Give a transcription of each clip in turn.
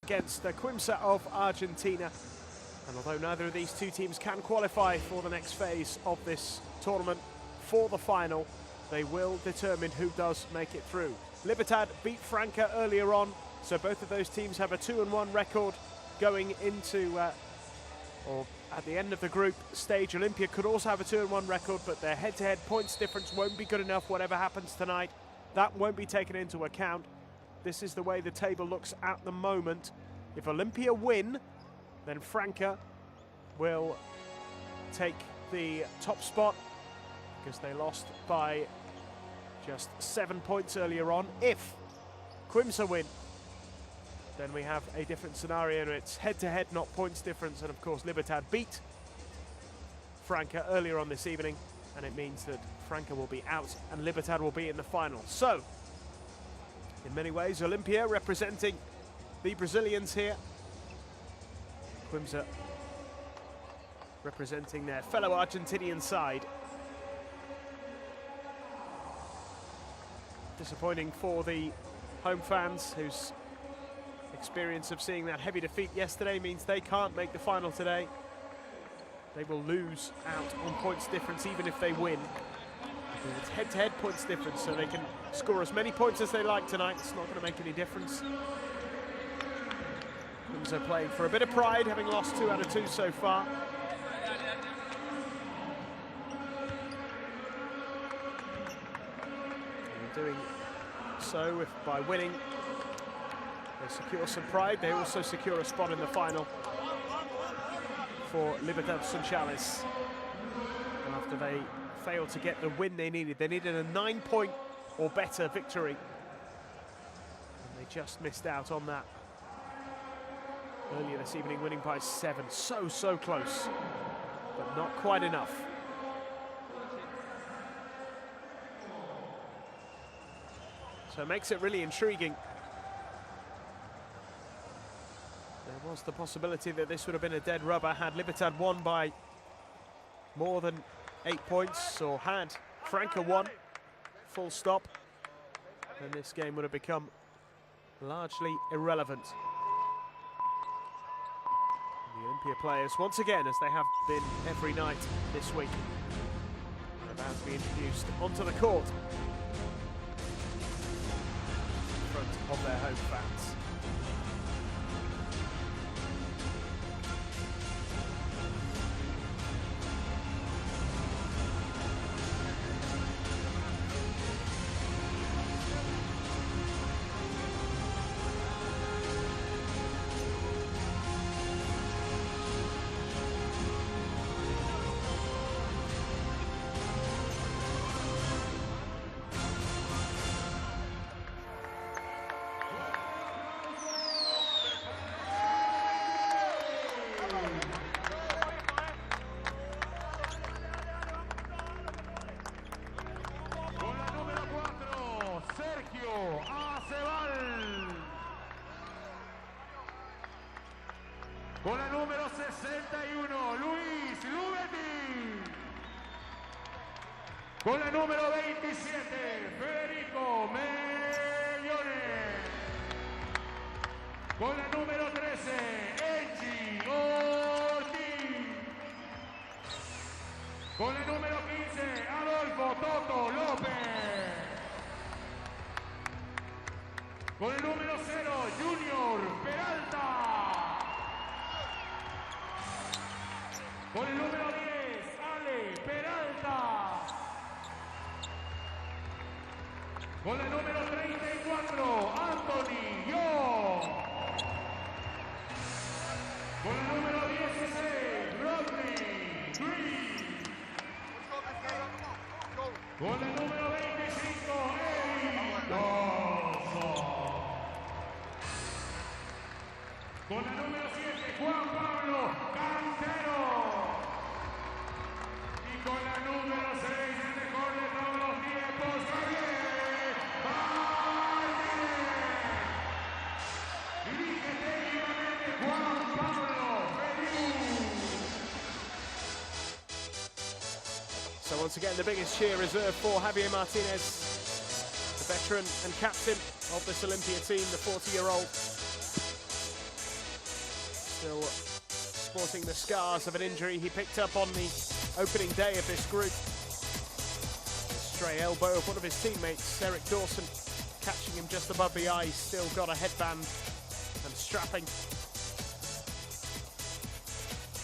against the Quimsa of Argentina. And although neither of these two teams can qualify for the next phase of this tournament for the final, they will determine who does make it through. Libertad beat Franca earlier on, so both of those teams have a 2-1 record going into, or at the end of the group stage. Olimpia could also have a 2-1 record, but their head-to-head points difference won't be good enough whatever happens tonight. That won't be taken into account. This is the way the table looks at the moment. If Olimpia win, then Franca will take the top spot because they lost by just 7 points earlier on. If Quimsa win, then we have a different scenario, and it's head-to-head, not points difference. And of course, Libertad beat Franca earlier on this evening, and it means that Franca will be out and Libertad will be in the final. So, in many ways, Olimpia representing the Brazilians here. Quimsa representing their fellow Argentinian side. Disappointing for the home fans, whose experience of seeing that heavy defeat yesterday means they can't make the final today. They will lose out on points difference even if they win. It's head-to-head points difference, so they can score as many points as they like tonight. It's not going to make any difference. Quimsa playing for a bit of pride, having lost 2 out of 2 so far. And doing so if by winning they secure some pride, they also secure a spot in the final for Libertad Sunchales. After they failed to get the win they needed. They needed a 9-point or better victory, and they just missed out on that earlier this evening, winning by 7. So close, but not quite enough. So it makes it really intriguing. There was the possibility that this would have been a dead rubber had Libertad won by more than 8 points, or had Franca won, full stop, and this game would have become largely irrelevant. The Olimpia players, once again, as they have been every night this week, are about to be introduced onto the court in front of their home fans. Con la número 61, Luis Lubetti. Con la número 27, Federico Mellone. Con la número 13, Enchi Ortiz. Con la número 15, Adolfo Toto López. Con el número 0, Junior Peralta. Con el número 10, Ale Peralta. Con el número 34, Anthony Yo. Con el número 16, Rodney Green. Con el número 25, Eric Dawson. Con el número 7, Juan Pablo Cantero. Y con la número 6, el mejor de todos los tiempos, Javier Martínez. Dirige técnicamente Juan Pablo Perú. So once again, the biggest cheer reserved for Javier Martinez, the veteran and captain of this Olimpia team, the 40-year-old. still sporting the scars of an injury he picked up on the opening day of this group. A stray elbow of one of his teammates, Eric Dawson, catching him just above the eye. He's still got a headband and strapping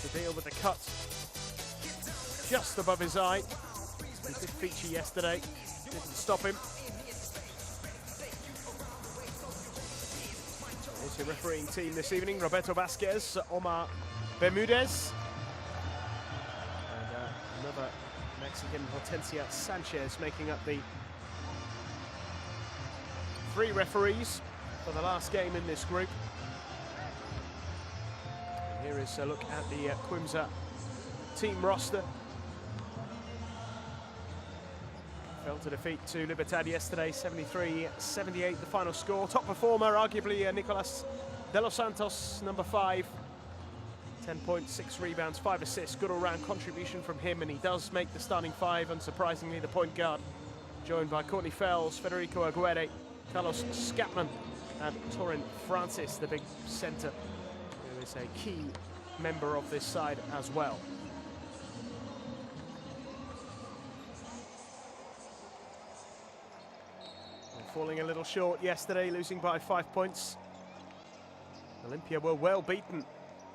to deal with the cut just above his eye. He did feature yesterday, didn't stop him. There's your refereeing team this evening: Roberto Vasquez, Omar Bermudez, and another Mexican, Hortensia Sanchez, making up the 3 referees for the last game in this group. And here is a look at the Quimsa team roster. Fell to defeat to Libertad yesterday, 73-78 the final score. Top performer, arguably Nicolas de los Santos, number 5. 10 points, 6 rebounds, 5 assists. Good all-round contribution from him, and he does make the starting 5, unsurprisingly, the point guard. Joined by Courtney Fells, Federico Aguirre, Carlos Scatman, and Torin Francis, the big centre, who is a key member of this side as well. Falling a little short yesterday, losing by 5 points. Olimpia were well beaten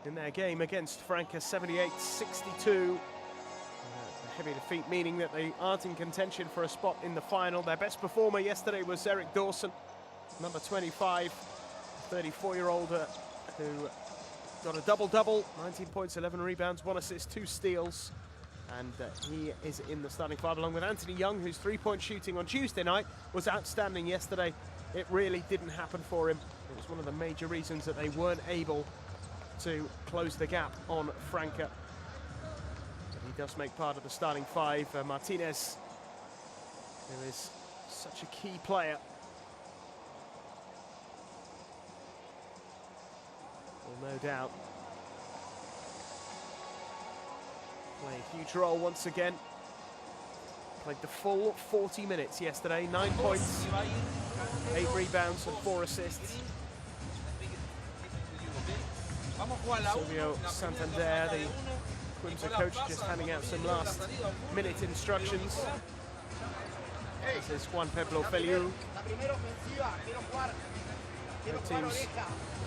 in their game against Franca, 78-62. A heavy defeat, meaning that they aren't in contention for a spot in the final. Their best performer yesterday was Eric Dawson, number 25, a 34-year-old who got a double-double, 19 points, 11 rebounds, 1 assist, 2 steals. And he is in the starting 5, along with Anthony Young, whose 3-point shooting on Tuesday night was outstanding yesterday. It really didn't happen for him. It was one of the major reasons that they weren't able to close the gap on Franca. But he does make part of the starting 5. Martinez, who is such a key player. Well, no doubt play a huge role once again. Played the full 40 minutes yesterday, 9 points, 8 rebounds and 4 assists. Silvio Santander, the Quimsa coach, just handing out some last minute instructions. This is Juan Pablo Feliu. The teams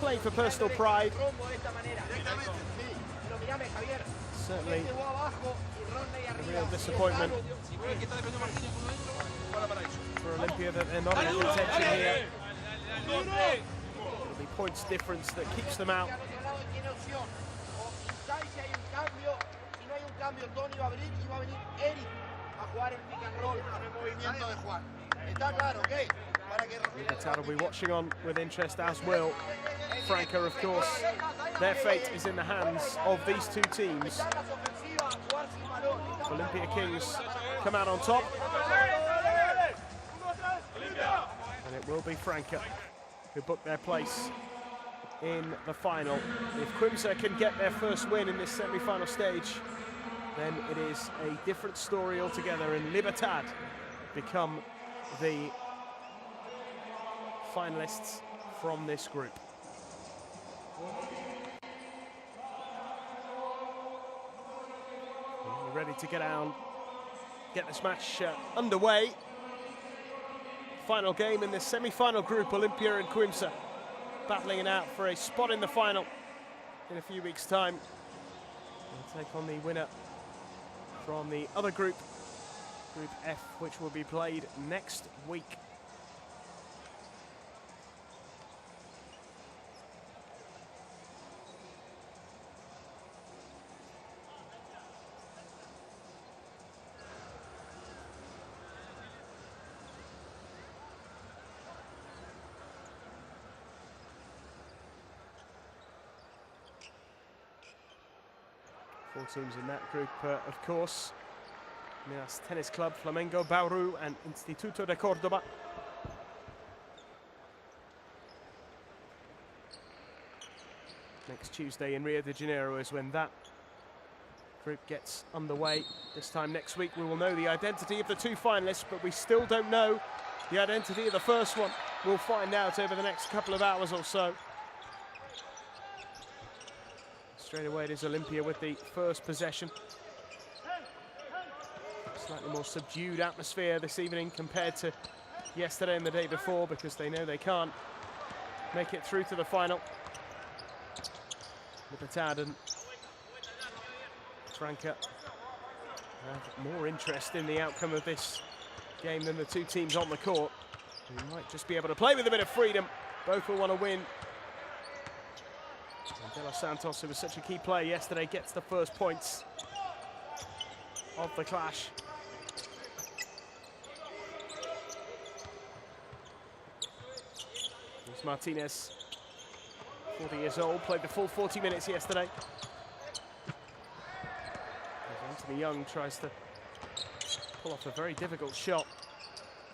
playing for personal pride. Certainly a real disappointment for Olimpia that they're not in contention here. It'll be points difference that keeps them out. Libertad will be watching on with interest, as will Franca, of course. Their fate is in the hands of these two teams. Olimpia Kings come out on top, and it will be Franca who book their place in the final. If Quimsa can get their first win in this semi-final stage, then it is a different story altogether, and Libertad become the finalists from this group. We're ready to get this match underway. Final game in this semi-final group, Olimpia and Quimsa battling it out for a spot in the final in a few weeks' time. We'll take on the winner from the other group, Group F, which will be played next week. Four teams in that group, of course. Minas Tennis Club, Flamengo, Bauru and Instituto de Córdoba. Next Tuesday in Rio de Janeiro is when that group gets underway. This time next week we will know the identity of the two finalists, but we still don't know the identity of the first one. We'll find out over the next couple of hours or so. Straight away it is Olimpia with the first possession. Slightly more subdued atmosphere this evening compared to yesterday and the day before, because they know they can't make it through to the final. Libertad and Franca have more interest in the outcome of this game than the two teams on the court. They might just be able to play with a bit of freedom. Both will want to win. And De Los Santos, who was such a key player yesterday, gets the first points of the clash. Here's Martinez, 40 years old, played the full 40 minutes yesterday. Anthony Young tries to pull off a very difficult shot.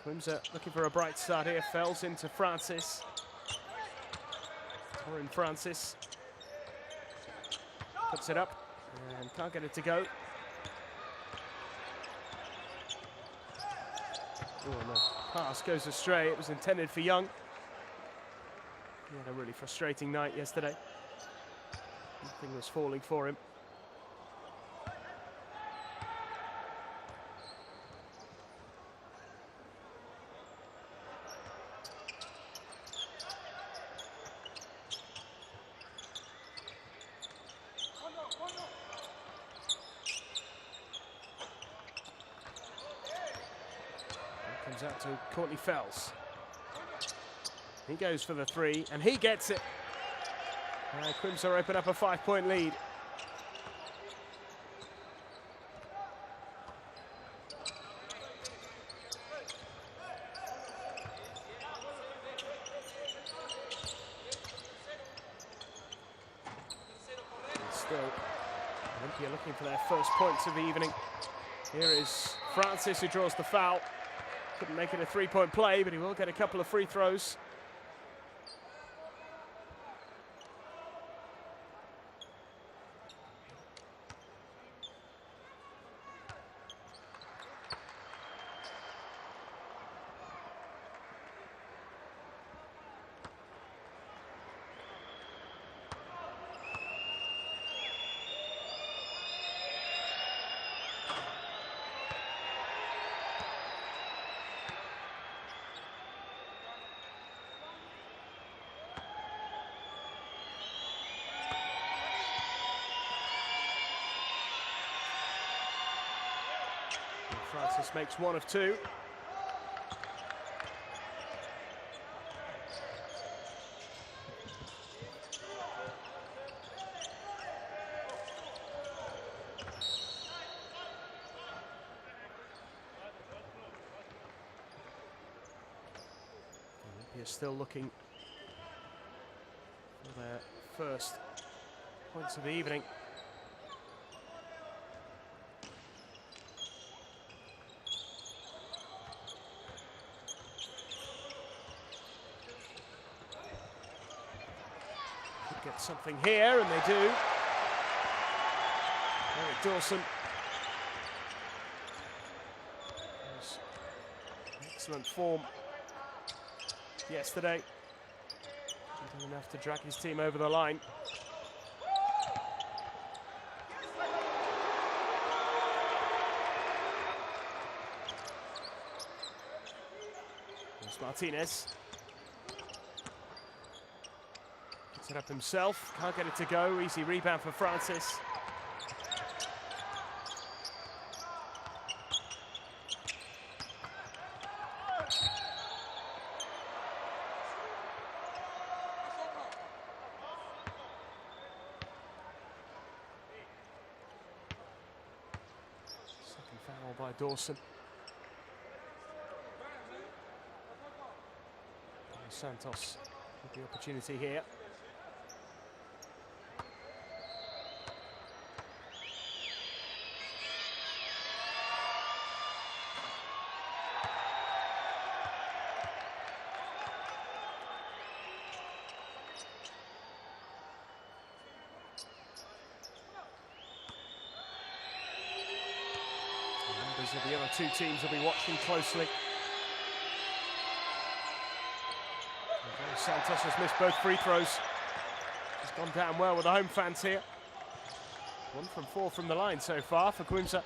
Quimsa looking for a bright start here, fells into Francis. Torin Francis puts it up and can't get it to go. Oh, and the pass goes astray. It was intended for Young. He had a really frustrating night yesterday. Nothing was falling for him. Comes out to Courtney Fells. He goes for the three, and he gets it. Quimsa open up a 5-point lead. And still, Olimpia looking for their first points of the evening. Here is Francis, who draws the foul. Couldn't make it a 3-point play, but he will get a couple of free throws. Francis makes one of two. Olympia still looking for their first points of the evening. Get something here, and they do. Eric Dawson. Excellent form yesterday. He did enough to drag his team over the line. There's Martinez. It up himself, can't get it to go. Easy rebound for Francis. Second foul by Dawson. Santos with the opportunity here. Members of the other two teams will be watching closely. Santos has missed both free throws. He's gone down well with the home fans here. 1 from 4 from the line so far for Quimsa.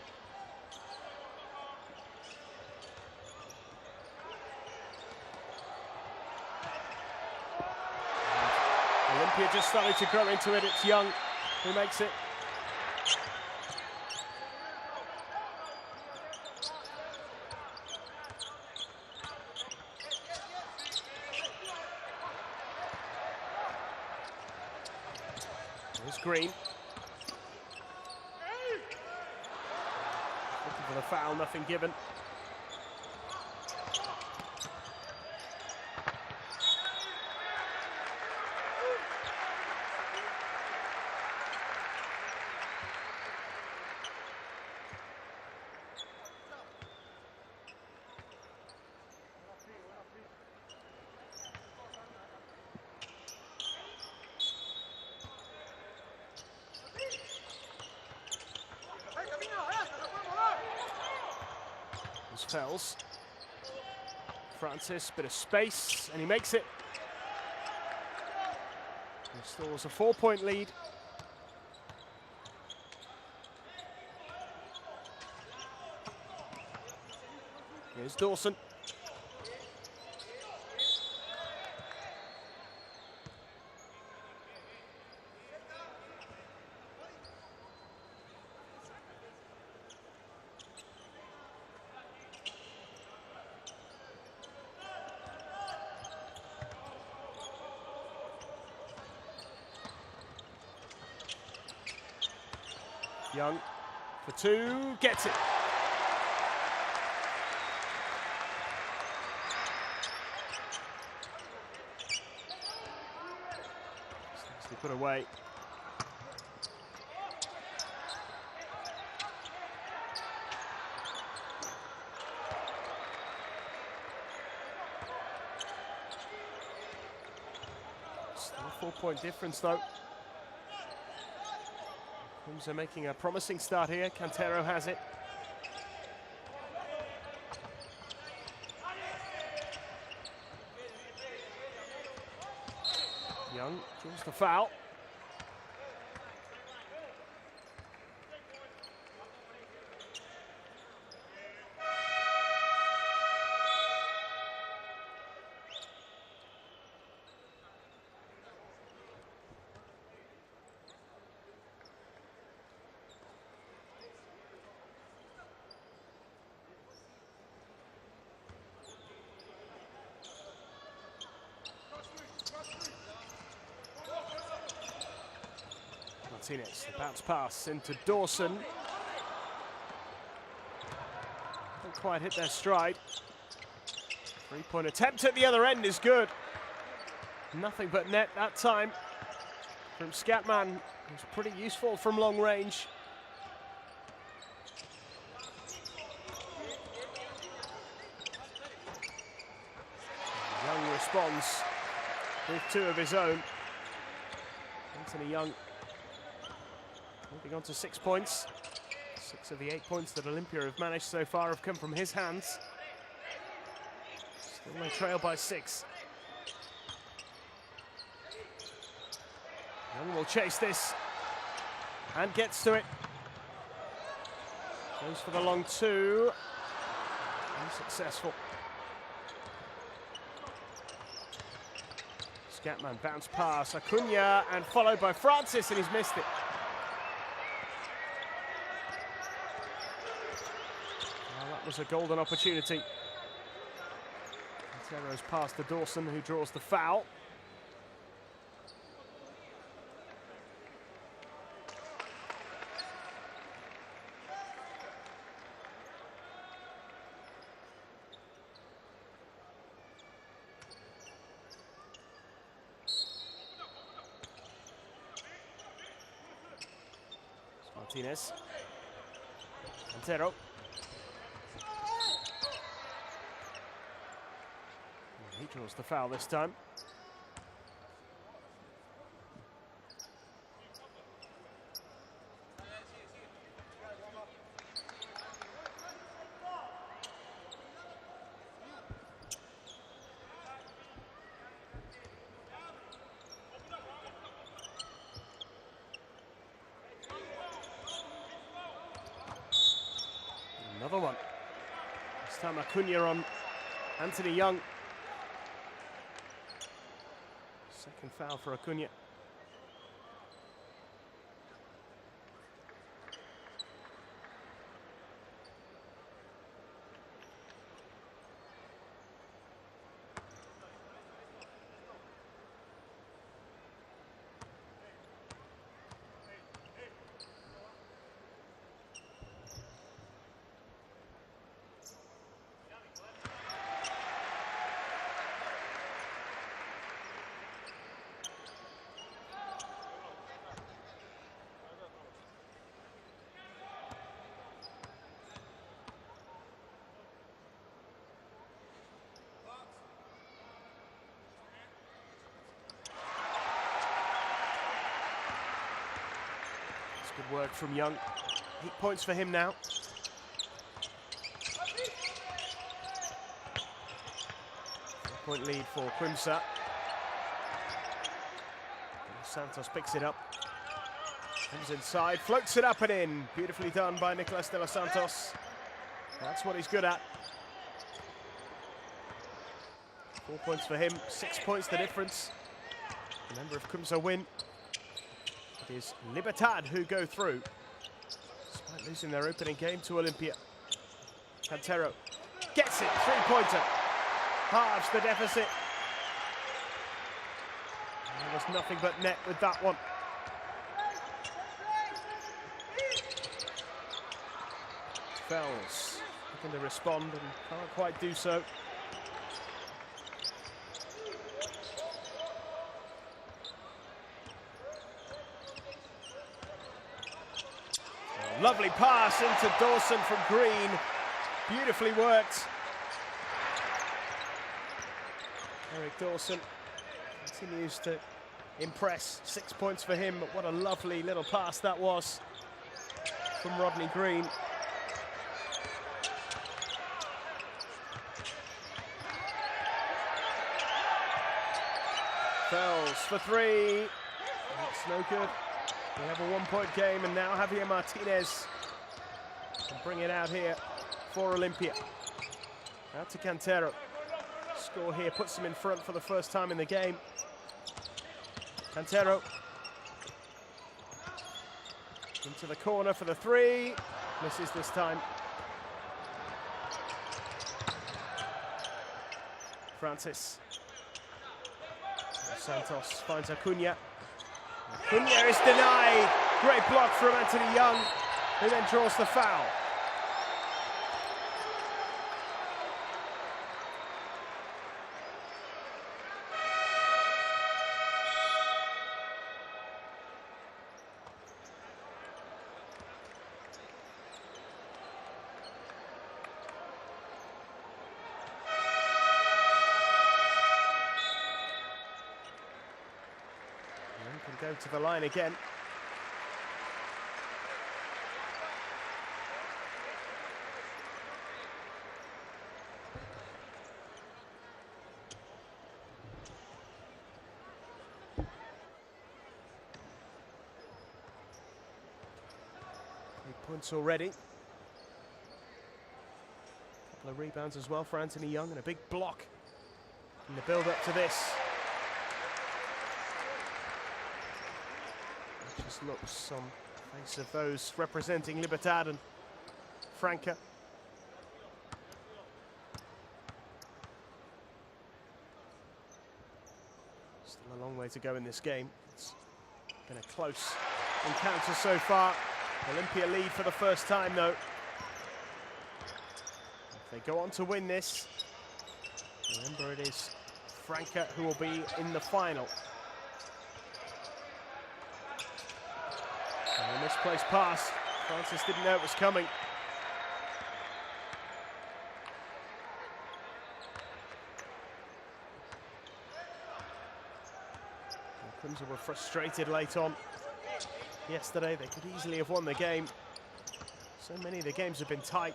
Olimpia just starting to grow into it. It's Young who makes it. There's Green. Looking for the foul, nothing given. Fells. Francis, bit of space, and he makes it. Restores a 4-point lead. Here's Dawson. Young for 2, gets it. Nicely put away. Still a 4-point difference though. Quimsa making a promising start here. Cantero has it. Young draws the foul. Martinez, the bounce pass into Dawson. Don't quite hit their stride. 3-point attempt at the other end is good. Nothing but net that time from Scatman, who's pretty useful from long range. Young responds with 2 of his own. Anthony Young moving on to 6 points. 6 of the 8 points that Olimpia have managed so far have come from his hands. Still they trail by 6. Young will chase this and gets to it. Goes for the long 2. Unsuccessful. Scatman bounce pass, Acuna, and followed by Francis, and he's missed it. Well, that was a golden opportunity. Cantero's pass to Dawson, who draws the foul. Martinez. Cantero. He draws the foul this time. Another one. This time Acuna on Anthony Young. Second foul for Acuna. Good work from Young. 8 points for him now. Point lead for Quimsa. Santos picks it up. Comes inside, floats it up and in. Beautifully done by Nicolas de los Santos. That's what he's good at. 4 points for him, 6 points the difference. Remember, if Quimsa win, it is Libertad who go through, despite losing their opening game to Olimpia. Cantero gets it, three-pointer, halves the deficit. And there was nothing but net with that one. Fells looking to respond and can't quite do so. Lovely pass into Dawson from Green. Beautifully worked. Eric Dawson continues to impress. 6 points for him, but what a lovely little pass that was from Rodney Green. Fells for three. That's no good. We have a 1 point game, and now Javier Martinez can bring it out here for Olimpia. Out to Cantero. Score here puts them in front for the first time in the game. Cantero into the corner for the three. Misses this time. Francis. Santos finds Acuna. Acuna is denied. Great block from Anthony Young, who then draws the foul. Can go to the line again. Points already. Couple of rebounds as well for Anthony Young, and a big block in the build-up to this. It just looks on the face of those representing Libertad and Franca. Still a long way to go in this game. It's been a close encounter so far. Olimpia lead for the first time, though. If they go on to win this, remember it is Franca who will be in the final. And a misplaced pass. Francis didn't know it was coming. The Quimsa were frustrated late on. Yesterday, they could easily have won the game. So many of the games have been tight.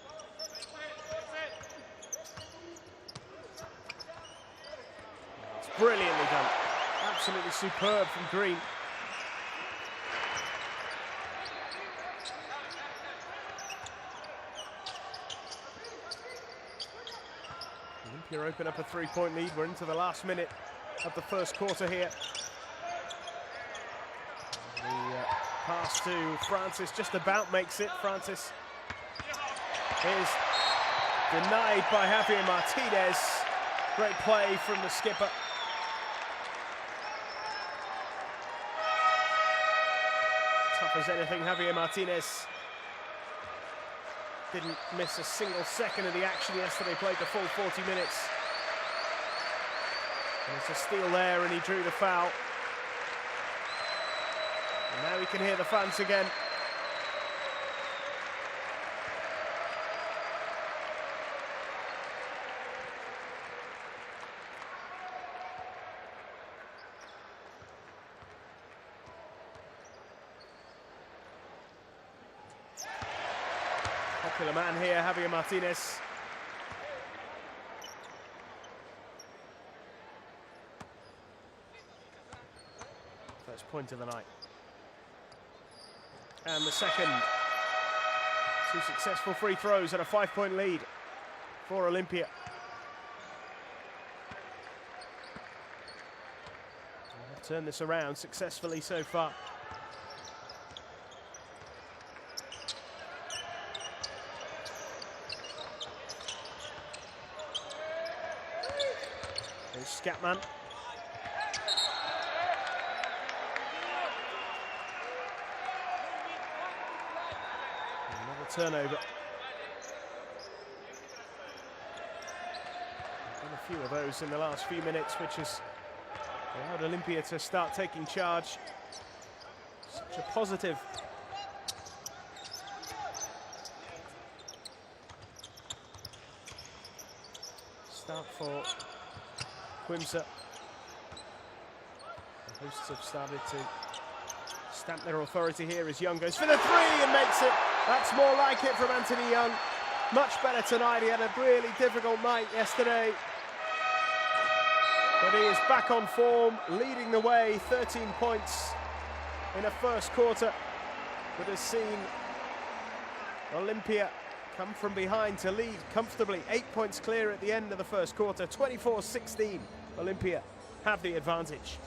It's brilliantly done. Absolutely superb from Green. Olimpia open up a 3-point lead. We're into the last minute of the first quarter here. The pass to Francis just about makes it. Francis is denied by Javier Martinez. Great play from the skipper. Tough as anything, Javier Martinez didn't miss a single second of the action yesterday, played the full 40 minutes. And it's a steal there, and he drew the foul. And now we can hear the fans again. Popular man here, Javier Martinez. First point of the night. And the second. 2 successful free throws and a 5-point lead for Olimpia. They've turned this around successfully so far. There's Scatman. Another turnover. Done a few of those in the last few minutes, which has allowed Olimpia to start taking charge. Such a positive start for Quimsa. The hosts have started to stamp their authority here as Young goes for the 3 and makes it. That's more like it from Anthony Young. Much better tonight. He had a really difficult night yesterday. But he is back on form, leading the way. 13 points in a first quarter that has seen Olimpia come from behind to lead comfortably. 8 points clear at the end of the first quarter. 24-16. Olimpia have the advantage.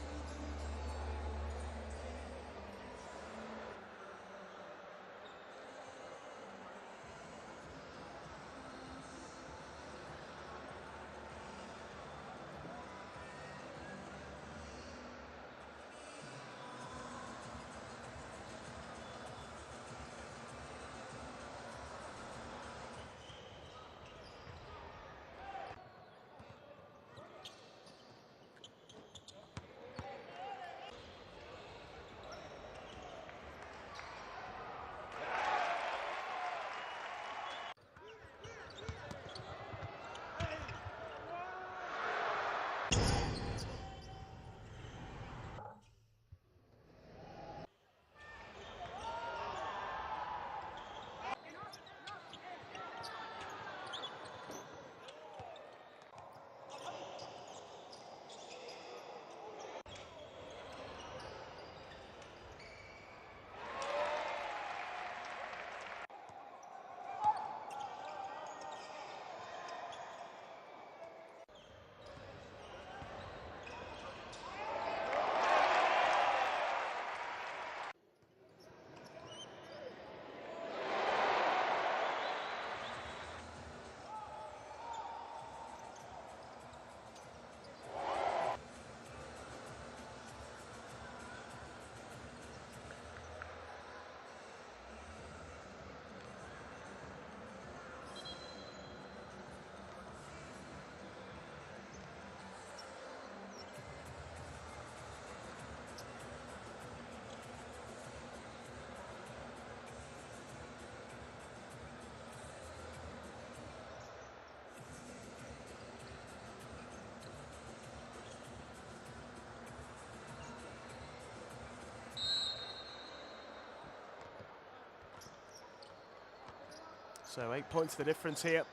So 8 points the difference here.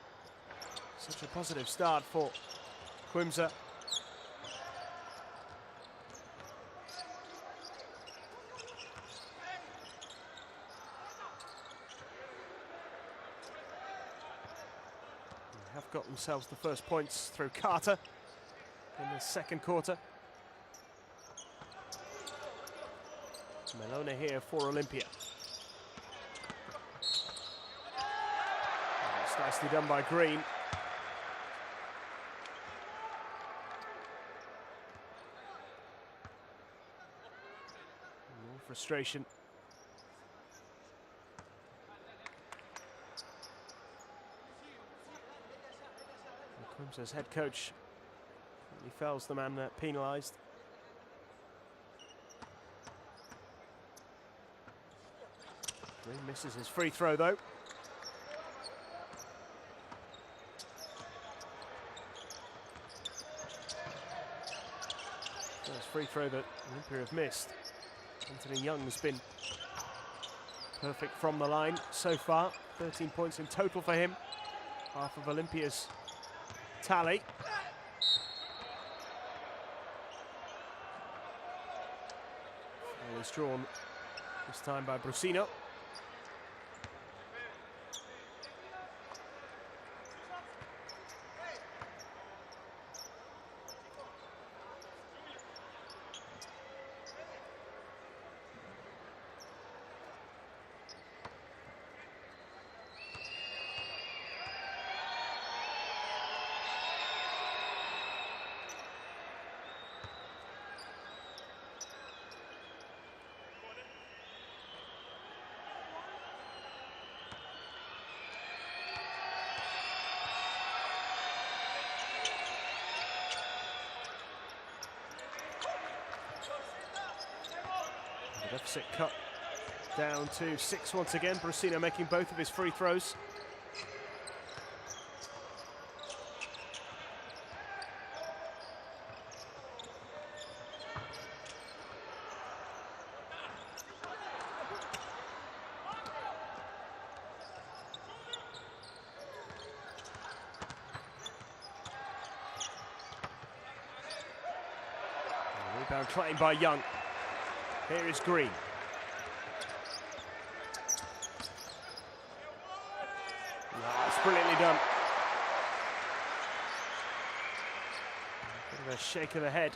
Such a positive start for Quimsa. Have have got themselves the first points through Carter in the second quarter. Melone here for Olimpia. It's nicely done by Green. More frustration. Quimsa's head coach, he fells the man penalised. Green misses his free throw though. First free throw that Olimpia have missed. Anthony Young's been perfect from the line so far. 13 points in total for him. Half of Olympia's tally. Foul is drawn this time by Brusino. The deficit cut down to 6 once again. Brusino making both of his free throws. Rebound claimed by Young. Here is Green. That's brilliantly done. Bit of a shake of the head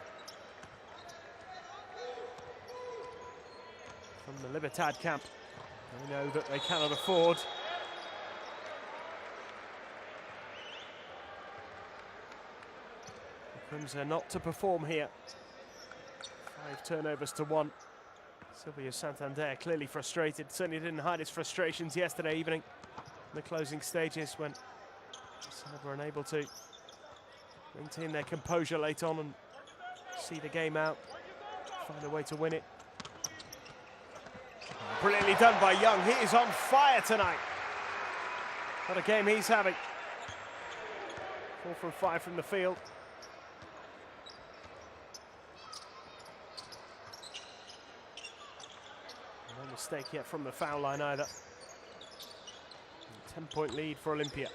from the Libertad camp. They know that they cannot afford the Quimsa not to perform here. 5 turnovers to 1. Silvio Santander clearly frustrated. Certainly didn't hide his frustrations yesterday evening in the closing stages when Sanad were unable to maintain their composure late on and see the game out, find a way to win it. Brilliantly done by Young. He is on fire tonight. What a game he's having. 4 from 5 from the field. No mistake yet from the foul line either. 10-point lead for Olimpia.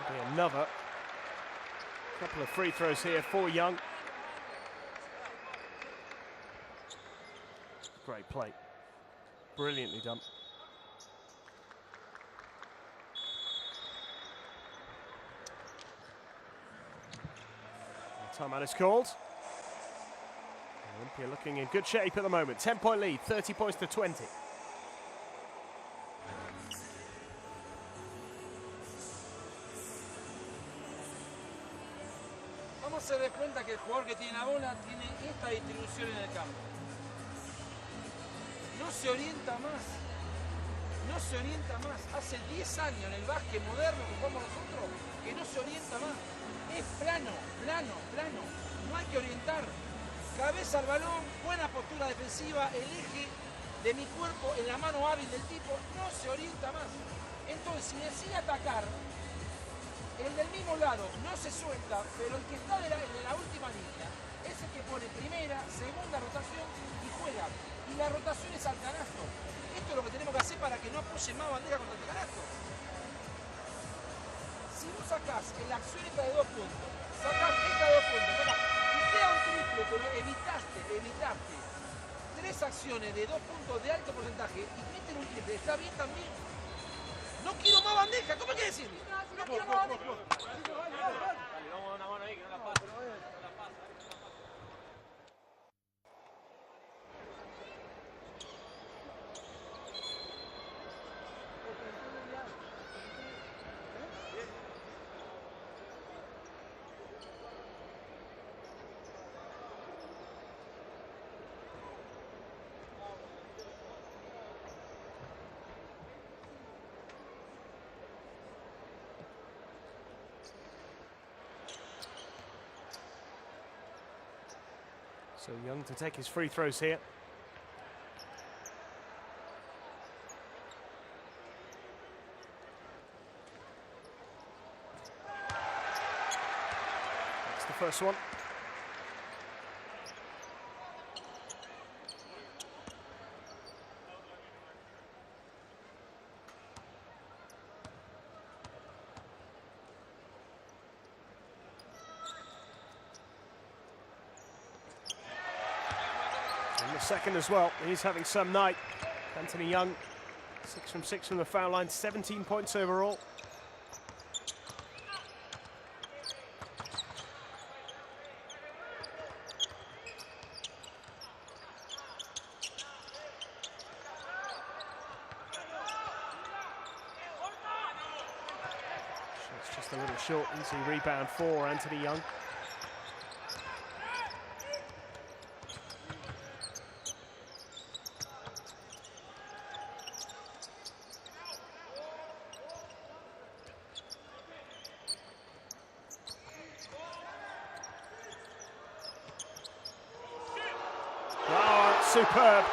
There'll be another couple of free throws here for Young. Great play. Brilliantly done. Timeout is called. Olimpia looking in good shape at the moment. 10-point lead, 30 points to 20. Vamos a hacer de cuenta que el jugador que tiene la bola tiene esta distribución en el campo. No se orienta más. No se orienta más. Hace 10 años en el básquet moderno que jugamos nosotros que no se orienta más. Es plano, plano, plano. No hay que orientar. Cabeza al balón, buena postura defensiva, el eje de mi cuerpo en la mano hábil del tipo, no se orienta más. Entonces, si decide atacar, el del mismo lado no se suelta, pero el que está de la última línea es el que pone primera, segunda rotación y juega. Y la rotación es al canasto. Esto es lo que tenemos que hacer para que no apoye más bandeja contra el canasto. Si vos sacás en la acción esta de 2 puntos, sacás esta de 2 puntos, sacás, y queda un triple, pero evitaste 3 acciones de 2 puntos de alto porcentaje y meten un triple, está bien también. No quiero más bandeja, ¿cómo hay que decir? No quiero más bandeja. Dale, vamos a dar una mano ahí, que no la pasa. So Young to take his free throws here. That's the first one. The second as well. He's having some night. Anthony Young, 6 from 6 from the foul line, 17 points overall. Shot's just a little short. Easy rebound for Anthony Young. Superb.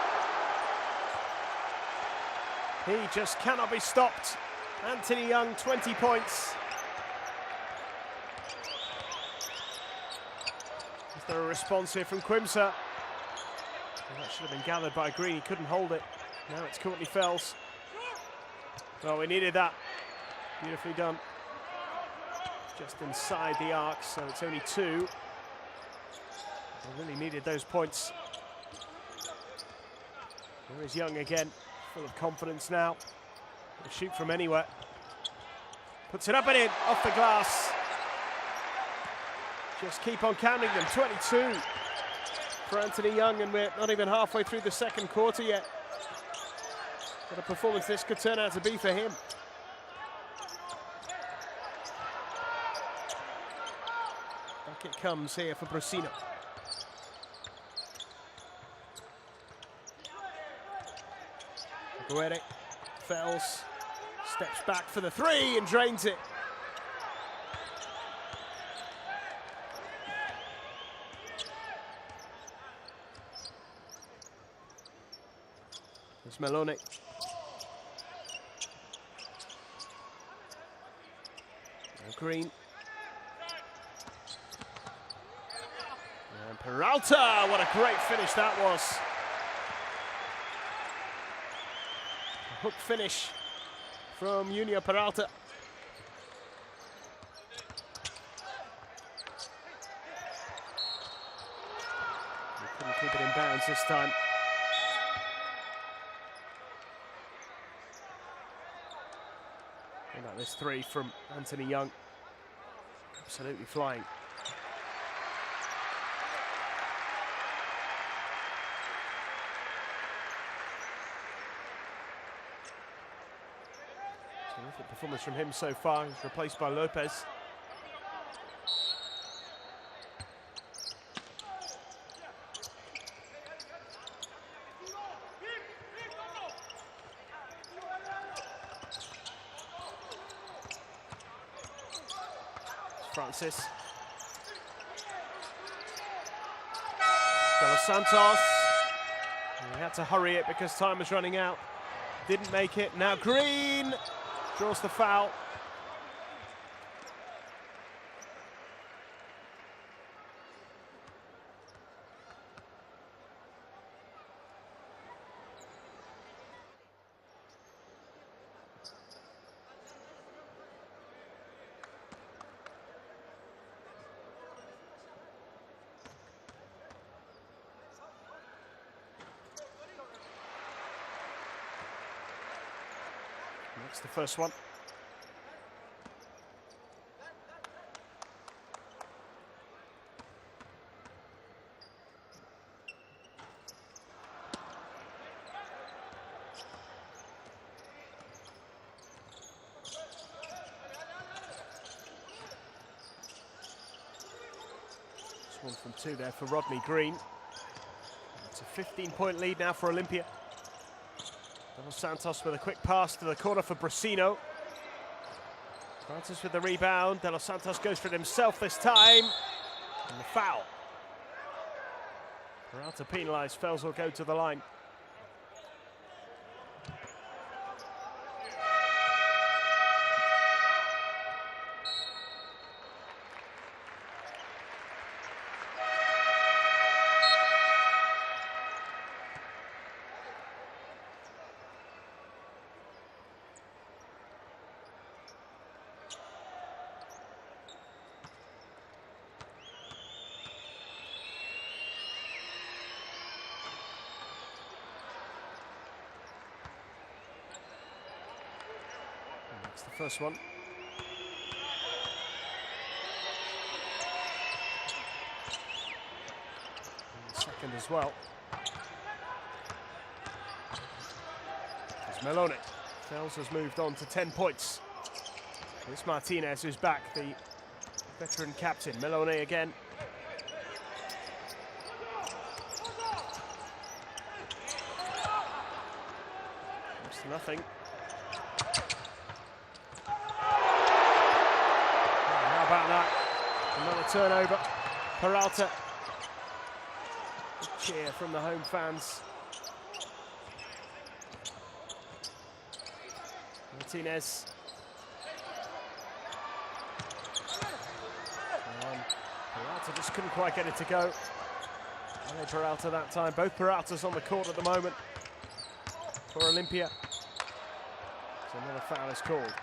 He just cannot be stopped. Anthony Young, 20 points. Is there a response here from Quimsa? Well, that should have been gathered by Green. He couldn't hold it. Now it's Courtney Fells. Well, we needed that. Beautifully done. Just inside the arc, so it's only 2. We really needed those points. There is Young again, full of confidence now. He'll shoot from anywhere. Puts it up and in, off the glass. Just keep on counting them, 22 for Anthony Young, and we're not even halfway through the second quarter yet. What a performance this could turn out to be for him. Back it comes here for Brusino. Guerrero, Fells, steps back for the 3 and drains it. There's Meloni. Green. And Peralta, what a great finish that was. Hook finish from Junior Peralta. He couldn't keep it in bounds this time. How about this 3 from Anthony Young? Absolutely flying. Terrific performance from him so far. He's replaced by Lopez. Francis. De Los Santos. He had to hurry it because time was running out. Didn't make it. Now Green draws the foul. It's the first one. It's 1 from 2 there for Rodney Green. It's a 15-point lead now for Olimpia. De Los Santos with a quick pass to the corner for Brasino. Francis with the rebound. De Los Santos goes for it himself this time. And the foul. Peralta penalised. Fels will go to the line. That's the first one. And the second as well. It's Melone. Fels has moved on to 10 points. It's Martinez who's back, the veteran captain. Melone again. Close to nothing. About that, another turnover. Peralta. Good cheer from the home fans. Martinez. Peralta just couldn't quite get it to go. And Peralta that time. Both Peraltas on the court at the moment for Olimpia. So another foul is called.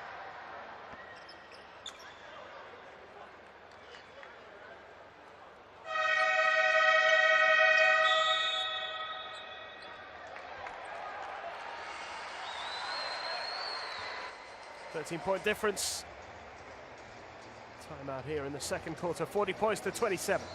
.point difference. Time out here in the second quarter. 40 points to 27.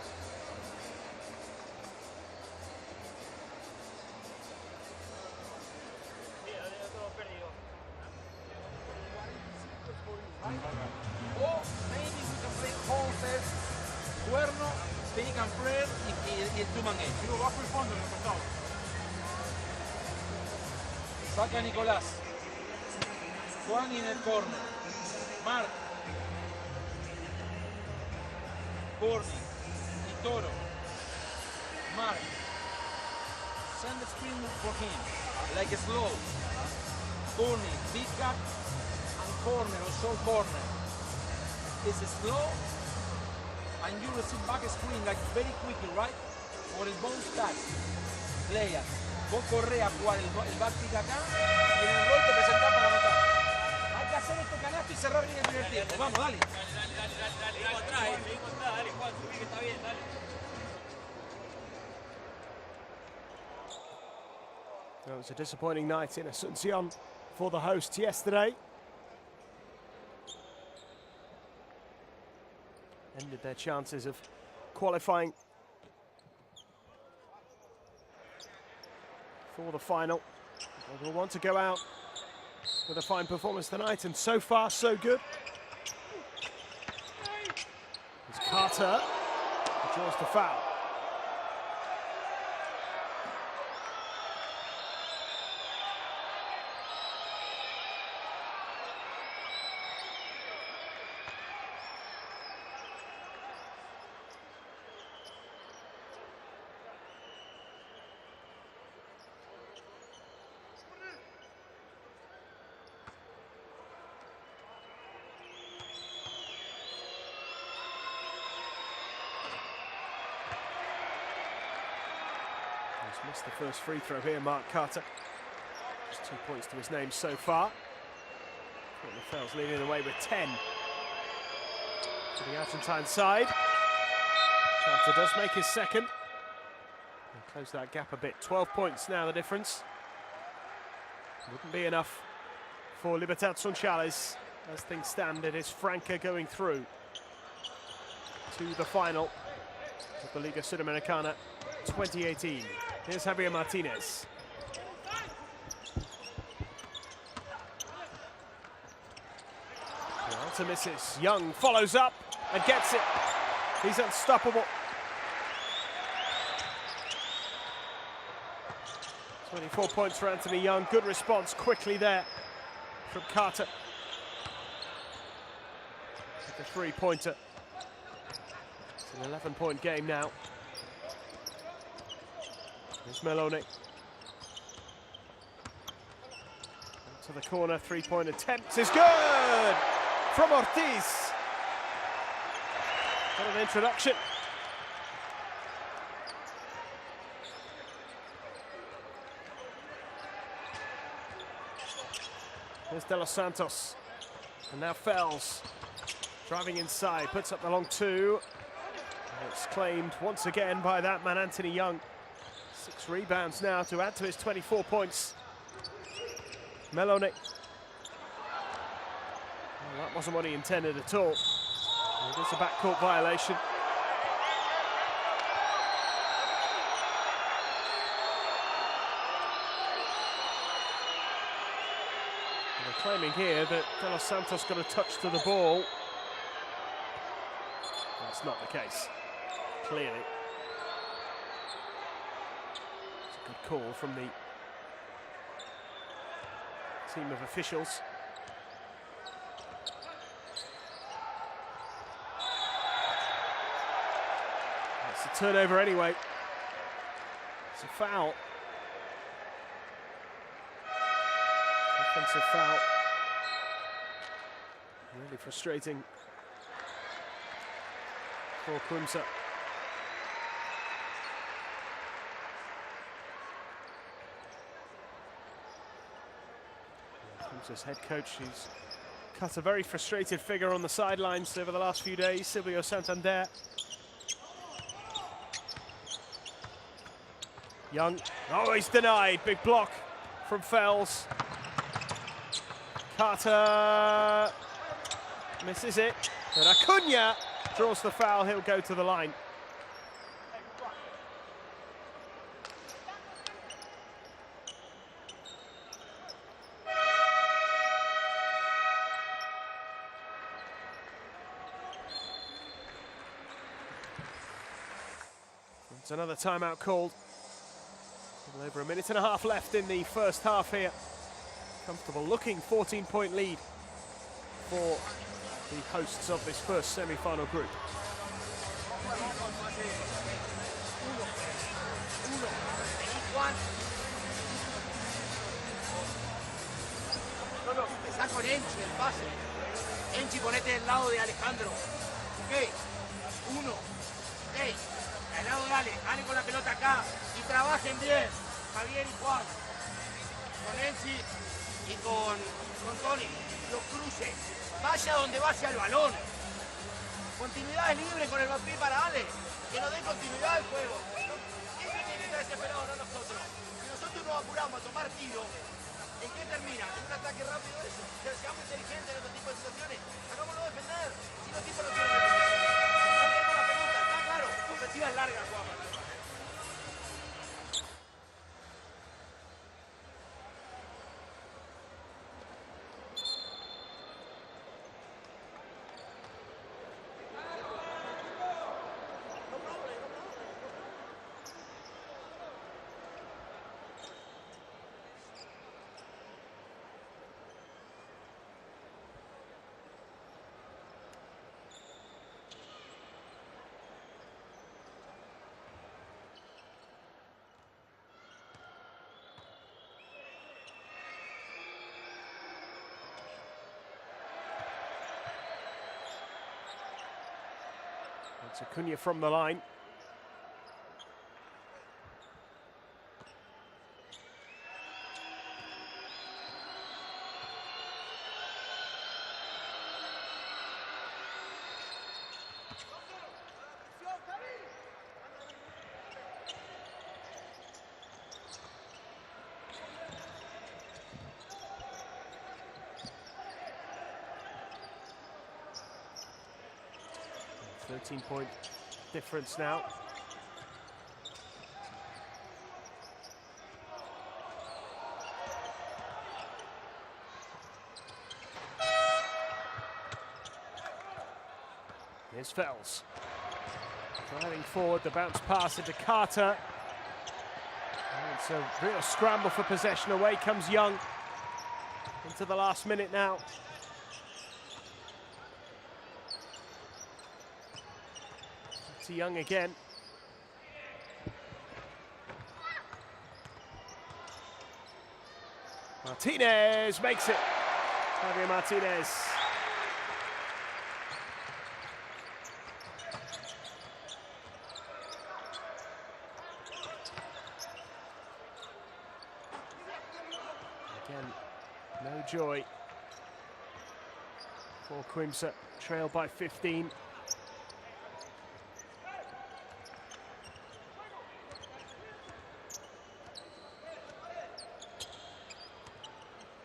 O maybe we can play horses, cuerno, pick and play y el two-man game. Digo, bajo y fondo en el costado. Saca Nicolás. Juani en el corner. Marc. Borni. Y Toro. Marc. Send the screen for him. Like a slow. Borni. Big cut. And corner or short corner. It's slow. And you receive back screen like very quickly, right? Por el bounce tag. Player. Vos corre a jugar el back pick acá. Y en el rol te presentás para anotar. Hay que hacer este canasto y cerrar bien el primer tiempo. Vamos, dale. Dale, vengo atrás, dale, Juan, subí que está bien, dale. It was a disappointing night in Asuncion for the hosts yesterday. Ended their chances of qualifying for the final. They will want to go out with a fine performance tonight, and so far so good. It's Carter who draws the foul. He's missed the first free throw here, Mark Carter. Just 2 points to his name so far. Courtney Fels leading the way with 10. To the Argentine side. Carter does make his second. And close that gap a bit. 12 points now, the difference. Wouldn't be enough for Libertad Sunchales. As things stand, it is Franca going through to the final of the Liga Sudamericana 2018. Here's Javier Martinez. Peralta misses. Young follows up and gets it. He's unstoppable. 24 points for Anthony Young. Good response quickly there from Carter. The three-pointer. It's an 11-point game now. Here's Meloni. To the corner, three-point attempt is good from Ortiz. What an introduction. Here's De Los Santos. And now Fells. Driving inside, puts up the long two. And it's claimed once again by that man, Anthony Young. 6 rebounds now to add to his 24 points. Meloni. Well, that wasn't what he intended at all. It is a backcourt violation. And they're claiming here that De Los Santos got a touch to the ball. That's not the case, clearly. It's a good call from the team of officials. It's a turnover anyway. It's a foul. Offensive foul. Really frustrating for Quimsa. Quimsa's head coach, he's cut a very frustrated figure on the sidelines over the last few days, Silvio Santander. Young, oh, he's denied, big block from Fells. Carter misses it, but Acuna draws the foul, he'll go to the line. It's another timeout called. A little over a minute and a half left in the first half here. Comfortable looking 14-point lead for the hosts of this first semi-final group. Empezá con Enchi el pase. Enchi, ponete del lado de Alejandro. Ok. 1. Ok. Al lado de Ale. Ale con la pelota acá. Y trabajen bien. Javier y Juan. Con Enchi y con Tony. Los cruces. Vaya donde vaya el balón. Continuidad es libre con el Mbappé para Ale. Que nos dé continuidad al juego. Ellos tienen que estar desesperados, no nosotros. Si nosotros nos apuramos a tomar tiro, ¿en qué termina? ¿En un ataque rápido eso? Seamos inteligentes en este tipo de situaciones. Hagámoslo defender. Si los tipos no quieren defender. Saltemos la pelota, está claro. Ofensivas largas, Juan. It's Acuna from the line. 13-point difference now. Here's Fells. Driving forward, the bounce pass into Carter. And it's a real scramble for possession. Away comes Young into the last minute now. To Young again. Martinez makes it. Javier Martinez. Again, no joy for Quimsa, trailed by 15.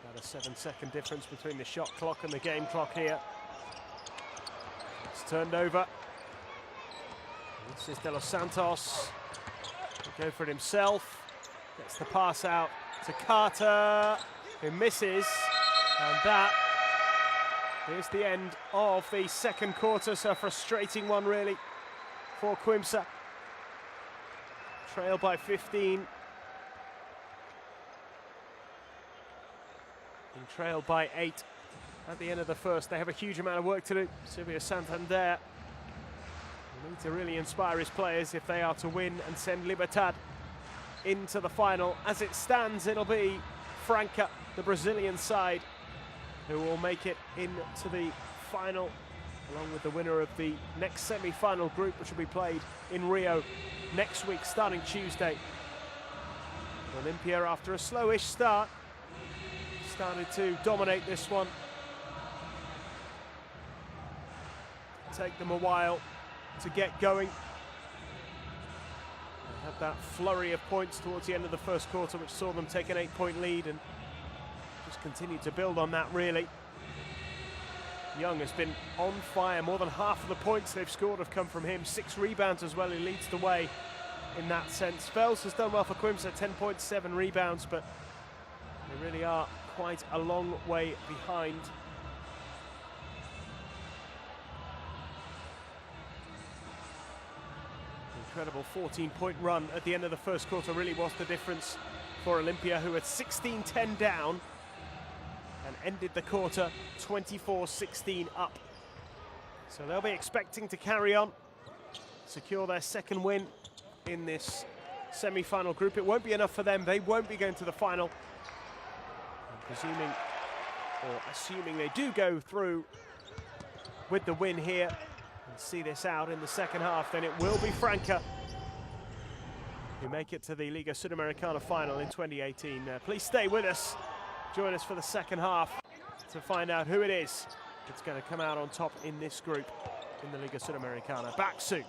About a 7-second difference between the shot clock and the game clock here. It's turned over. This is De Los Santos. He'll go for it himself. Gets the pass out to Carter, who misses. And that is the end of the second quarter. So a frustrating one, really, for Quimsa. Trail by 15. And trailed by 8 at the end of the first. They have a huge amount of work to do. Silvio Santander will need to really inspire his players if they are to win and send Libertad into the final. As it stands, it'll be Franca, the Brazilian side, who will make it into the final, along with the winner of the next semi-final group, which will be played in Rio next week, starting Tuesday. Olimpia, after a slowish start, started to dominate this one. Take them a while to get going. Had that flurry of points towards the end of the first quarter, which saw them take an 8-point lead and just continued to build on that, really. Young has been on fire. More than half of the points they've scored have come from him. 6 rebounds as well. He leads the way in that sense. Fells has done well for Quimsa, 10 points, 7 rebounds, but they really are quite a long way behind. Incredible 14-point run at the end of the first quarter really was the difference for Olimpia, who had 16-10 down and ended the quarter 24-16 up. So they'll be expecting to carry on, secure their second win in this semi-final group. It won't be enough for them. They won't be going to the final. And assuming they do go through with the win here and see this out in the second half, then it will be Franca who make it to the Liga Sudamericana final in 2018. Please stay with us. Join us for the second half to find out who it is that's going to come out on top in this group in the Liga Sudamericana. Back soon.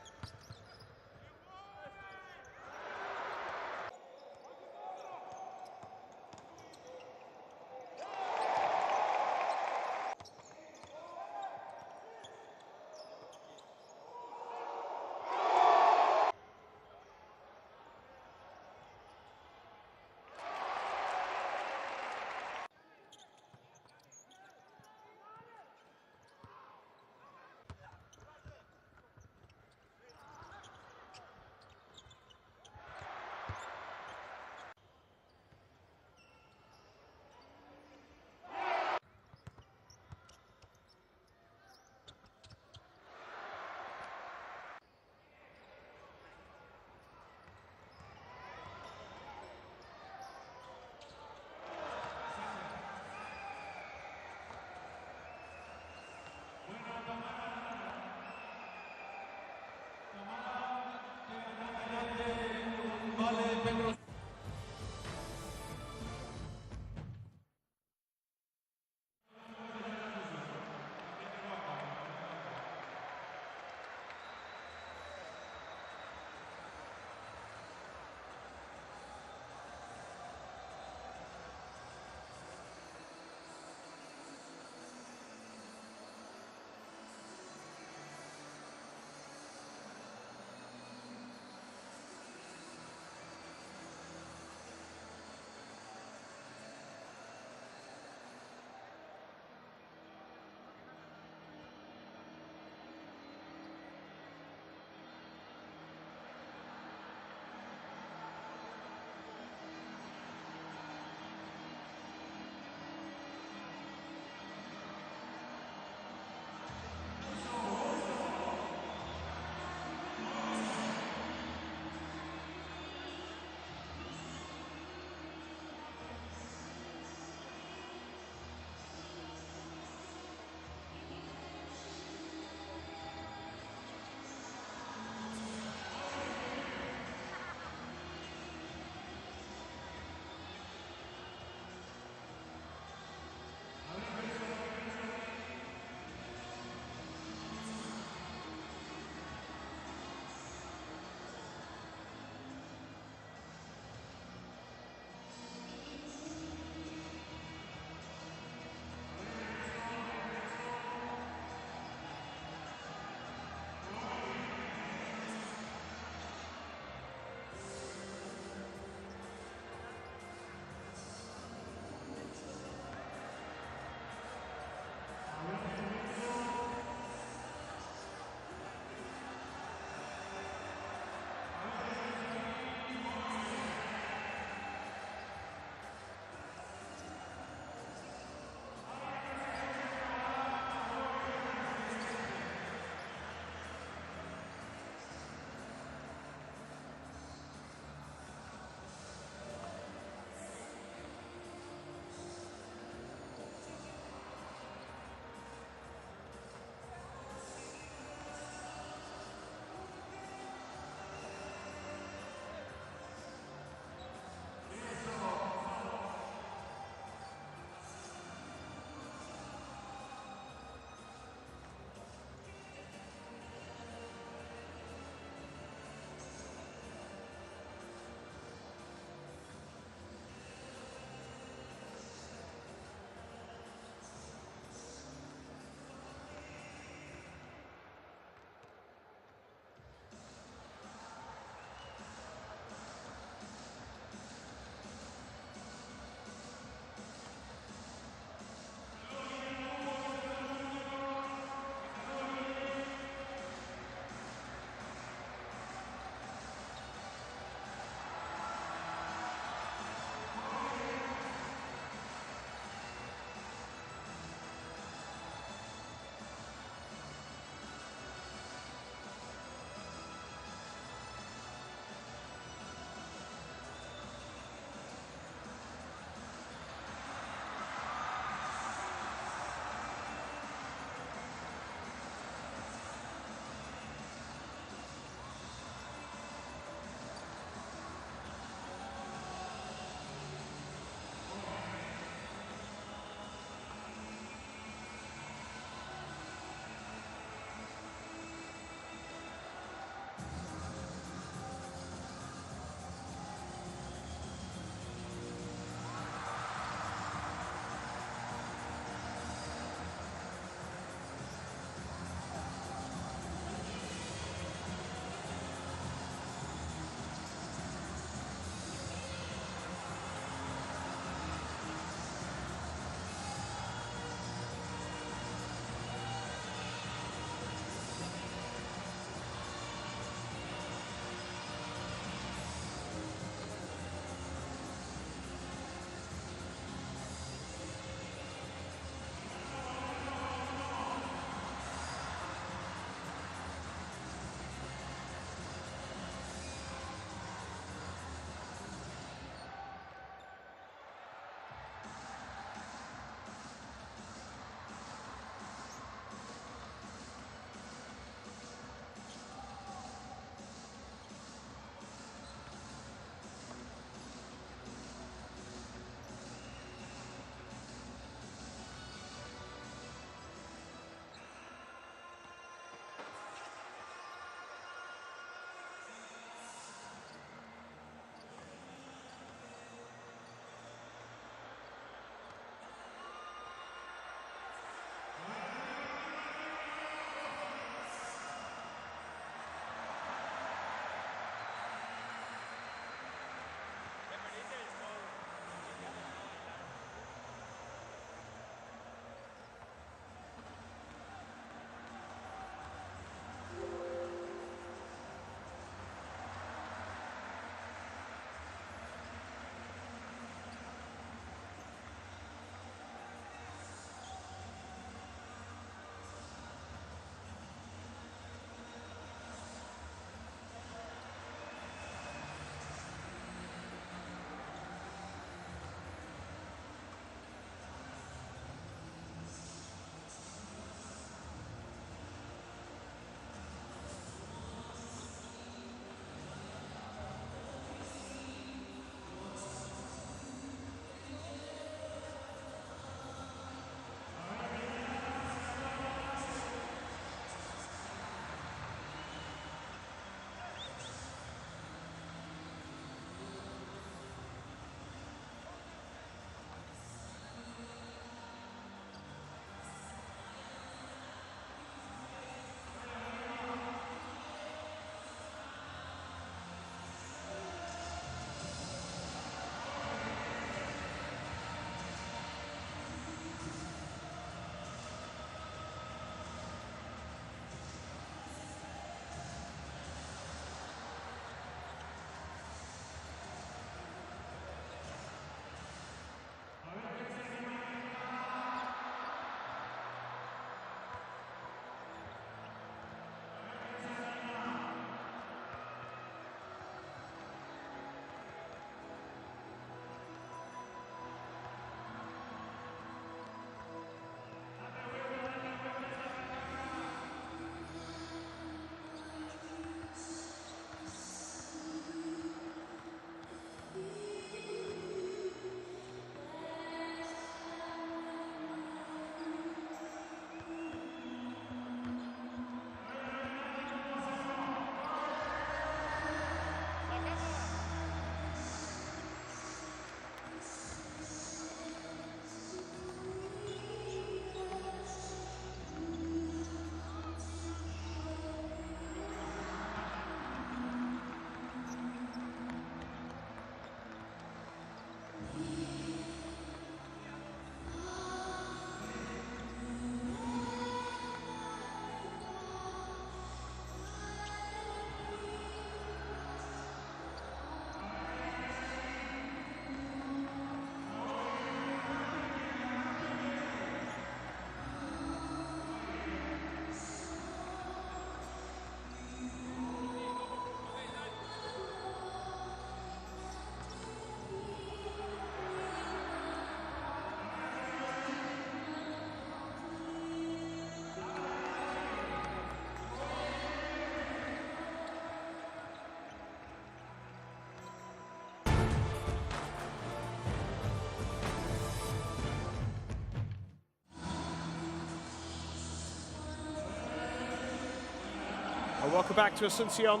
welcome back to Asuncion.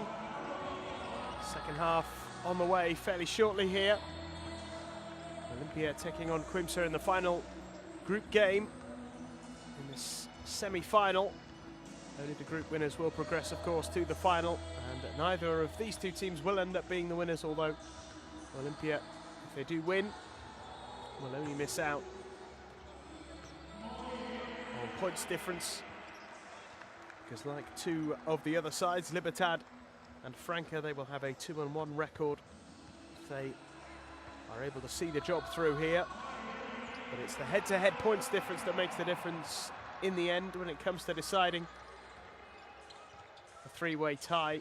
Second half on the way fairly shortly here. Olimpia taking on Quimsa in the final group game in this semi-final. Only the group winners will progress, of course, to the final, and neither of these two teams will end up being the winners, although Olimpia, if they do win, will only miss out on points difference, because like two of the other sides, Libertad and Franca, they will have a 2-1 record if they are able to see the job through here. But it's the head-to-head points difference that makes the difference in the end when it comes to deciding a three-way tie.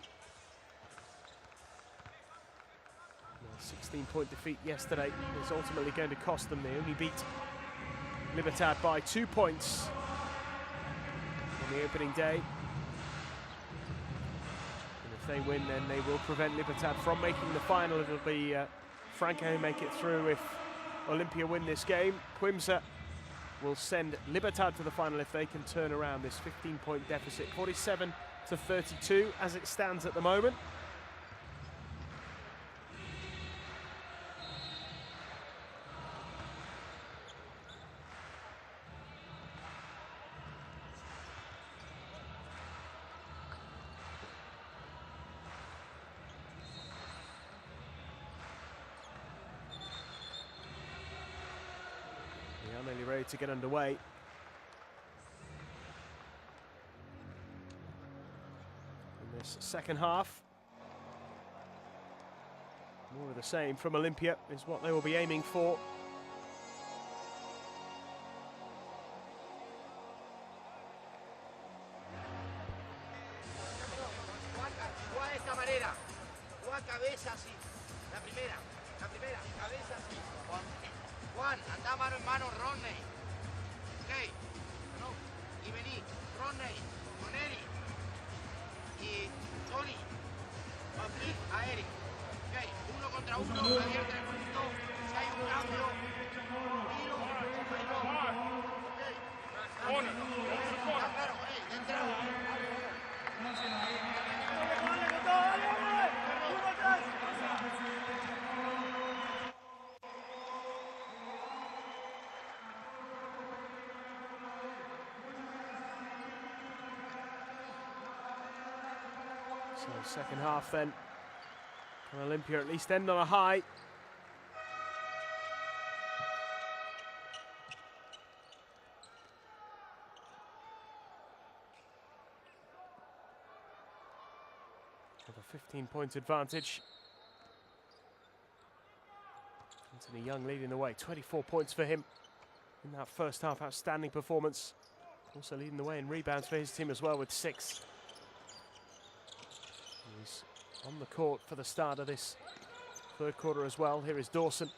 A 16-point defeat yesterday is ultimately going to cost them. They only beat Libertad by 2 points on the opening day. And if they win, then they will prevent Libertad from making the final. It'll be Franca who make it through if Olimpia win this game. Quimsa will send Libertad to the final if they can turn around this 15-point deficit. 47-32 as it stands at the moment. Nearly ready to get underway. In this second half, more of the same from Olimpia is what they will be aiming for. Juan, anda mano en mano, Rodney. Ok. No. Y vení, Rodney, con Eric. Y Tony. Ok, a Eric. Ok, uno contra uno, abierta el punto. Si hay un cambio, tiro, ok. Está claro, con él, de entrada. So second half then, can Olimpia at least end on a high? Have a 15-point advantage. Anthony Young leading the way, 24 points for him in that first half. Outstanding performance. Also leading the way in rebounds for his team as well with 6. He's on the court for the start of this third quarter as well. Here is Dawson,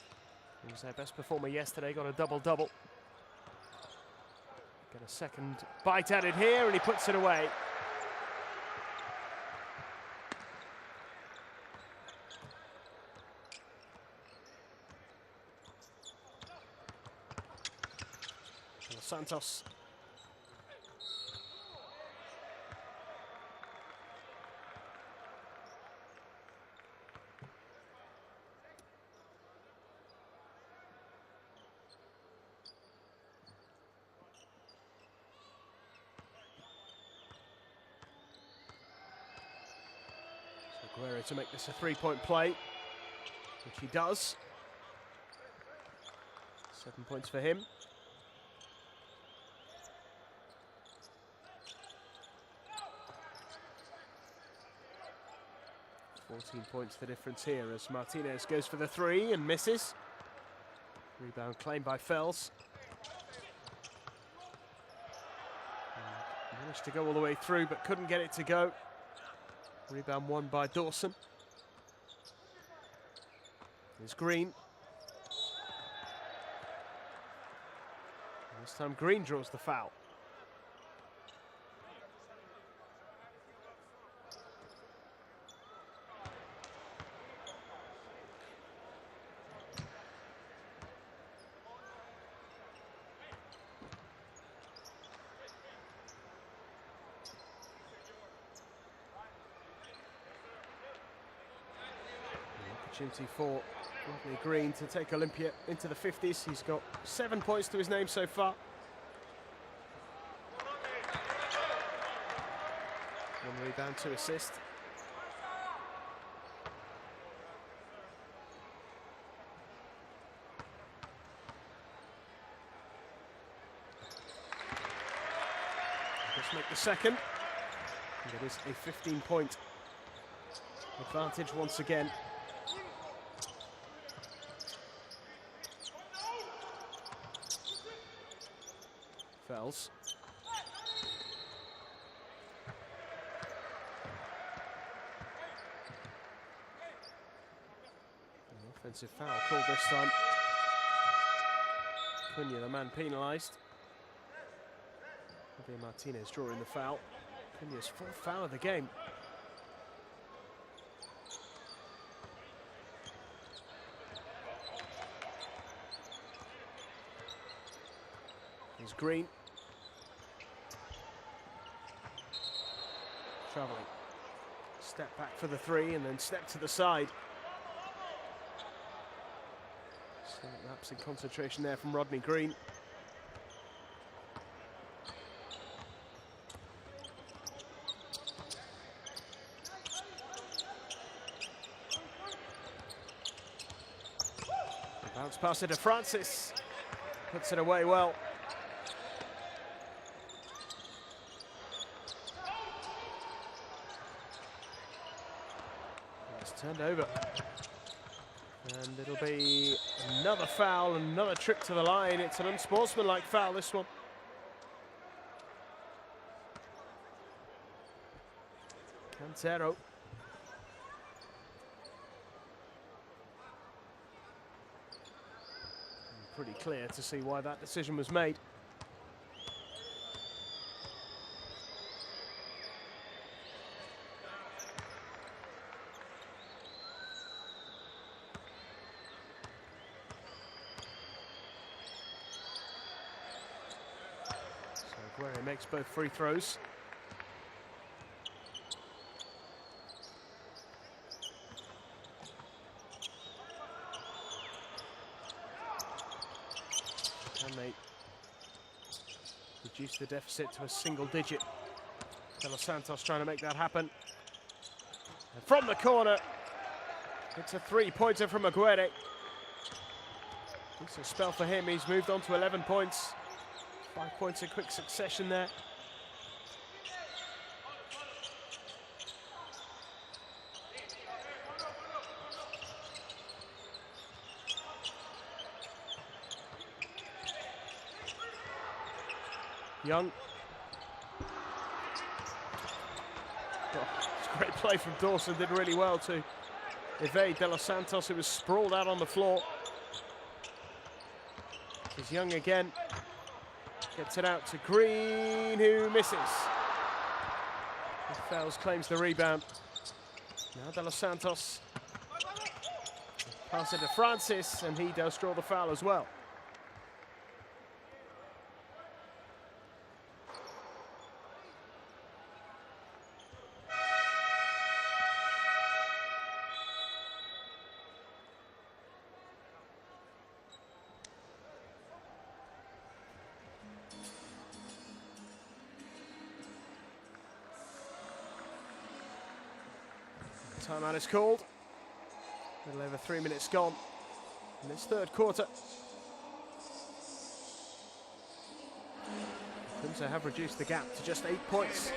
who was their best performer yesterday, got a double-double. Get a second bite at it here, and he puts it away. Santos. Guerrero to make this a 3-point play, which he does. 7 points for him. $14 points the difference here as Martinez goes for the 3 and misses. Rebound claimed by Fells. And managed to go all the way through but couldn't get it to go. Rebound won by Dawson. Here's Green. And this time Green draws the foul. Opportunity for Rodney Green to take Olimpia into the 50s. He's got 7 points to his name so far. One rebound, 2 assists. Just make the second. And it is a 15-point advantage once again. Fells. An offensive foul called this time. Cunha, the man penalised. Javier Martinez drawing the foul. Cunha's 4th foul of the game. Here's Green. Travelling. Step back for the 3 and then step to the side. Slight lapse in concentration there from Rodney Green. Bounce pass it to Francis. Puts it away well. It's turned over. And it'll be another foul, another trip to the line. It's an unsportsmanlike foul, this one. Cantero. Pretty clear to see why that decision was made. So Guerre makes both free throws. Can they reduce the deficit to a single digit? De Los Santos trying to make that happen. And from the corner, it's a 3-pointer from Aguirre. It's a spell for him. He's moved on to 11 points. 5 points in quick succession there. Young. Oh, it's a great play from Dawson, did really well to evade De Los Santos, who was sprawled out on the floor. He's Young again. Gets it out to Green, who misses. Fells claims the rebound. Now De Los Santos. Pass it to Francis, and he does draw the foul as well. Timeout is called. A little over 3 minutes gone in this third quarter. Quimsa have reduced the gap to just 8 points.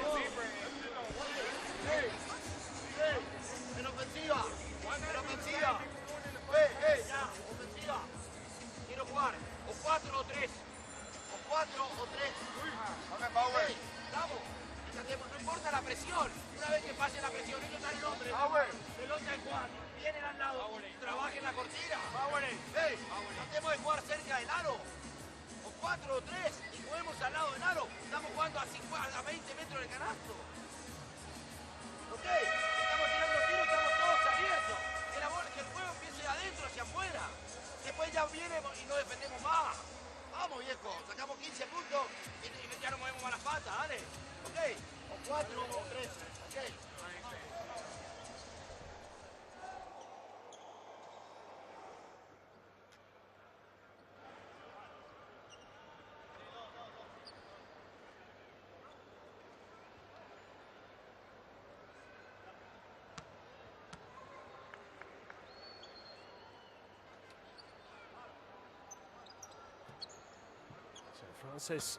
No importa la presión, una vez que pase la presión, ellos dan nombre. Pelota en Juan, vienen al lado, trabajen la cortina. Tratemos de jugar cerca del aro. O 4 o 3 y juguemos al lado del aro. Estamos jugando a 20 metros del canasto. Ok, estamos tirando tiros, estamos todos abiertos. Que el juego empiece de adentro hacia afuera. Después ya viene y no defendemos más. Vamos, viejo, sacamos 15 puntos y ya no movemos más las patas, dale. Ok, o 4 o 3, ok. Francis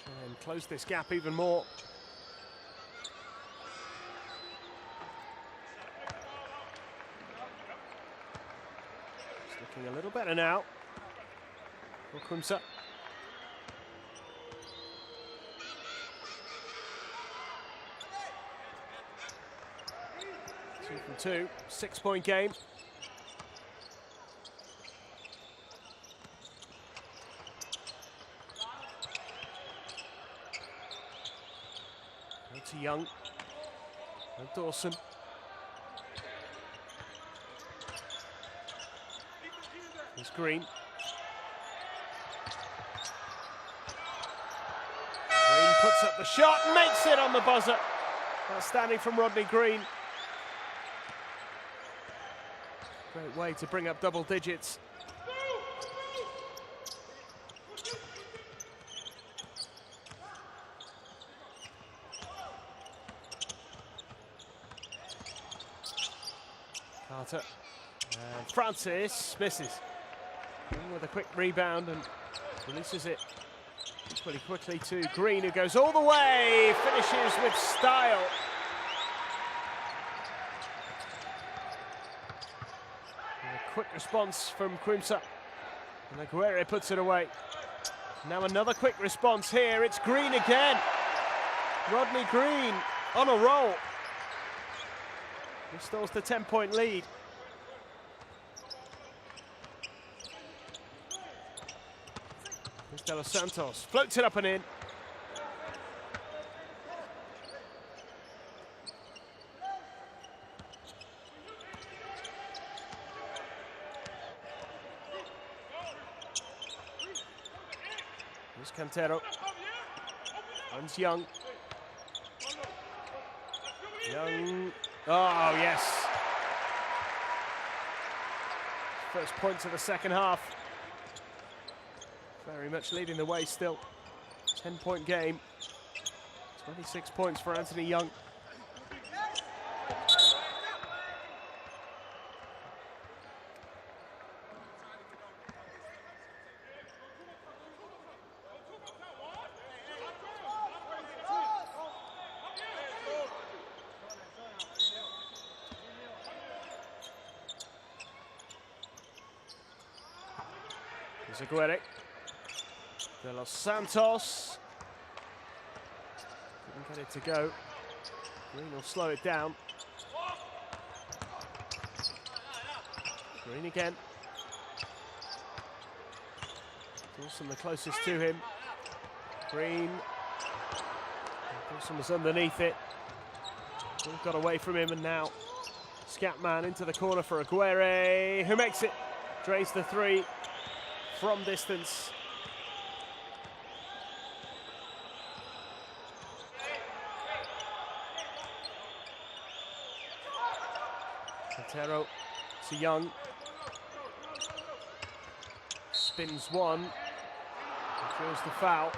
try and close this gap even more. It's looking a little better now for Quimsa. 2 from 2, 6-point game. To Young and Dawson. There's Green. Green puts up the shot and makes it on the buzzer. Outstanding from Rodney Green. Great way to bring up double digits. Carter. And Francis misses. With a quick rebound and releases it pretty quickly to Green, who goes all the way, finishes with style. And a quick response from Quimsa. And Aguirre puts it away. Now another quick response here. It's Green again. Rodney Green on a roll. Restores the 10-point lead. De Los Santos floats it up and in. Here's Cantero. Runs Young. Young. Oh, yes. First points of the second half. Very much leading the way still. 10-point game. 26 points for Anthony Young. Here's Aguirre. De Los Santos. Couldn't get it to go. Green will slow it down. Green again. Dawson the closest to him. Green. Dawson was underneath it. All got away from him, and now Scatman into the corner for Aguirre, who makes it. Drains the three from distance. Cantero to Young. Spins one. And feels the foul.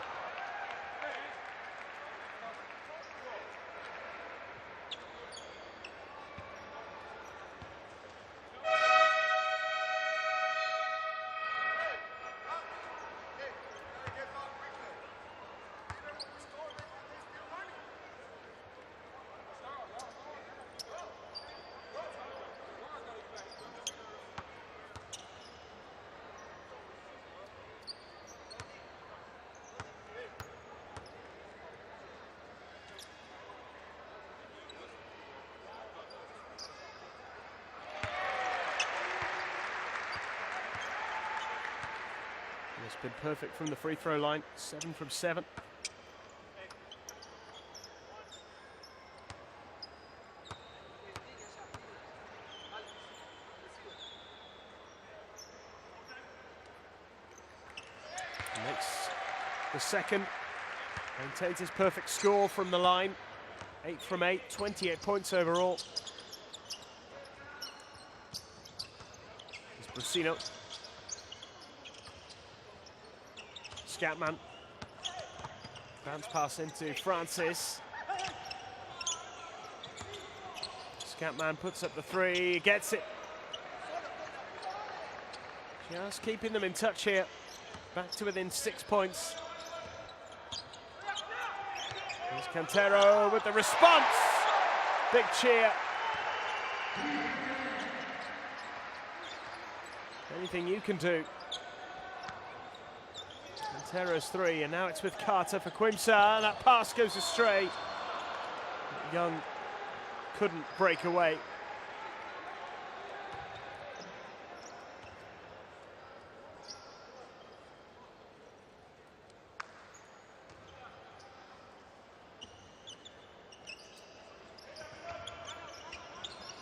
It's been perfect from the free throw line, 7 from 7. Makes the second, maintains his perfect score from the line, 8 from 8, 28 points overall. Here's Brusino. Scatman. Bounce pass into Francis. Scatman puts up the three, gets it. Just keeping them in touch here. back to within 6 points. Here's Cantero with the response. Big cheer. Anything you can do. Cantero's 3, and now it's with Carter for Quimsa, and that pass goes astray. Young couldn't break away.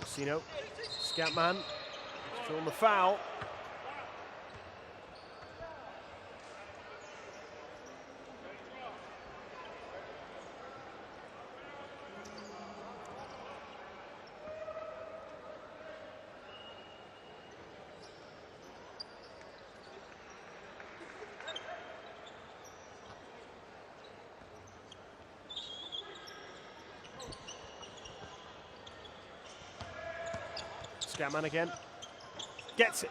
Rosino, Scatman, drawn the foul. Scatman again, gets it.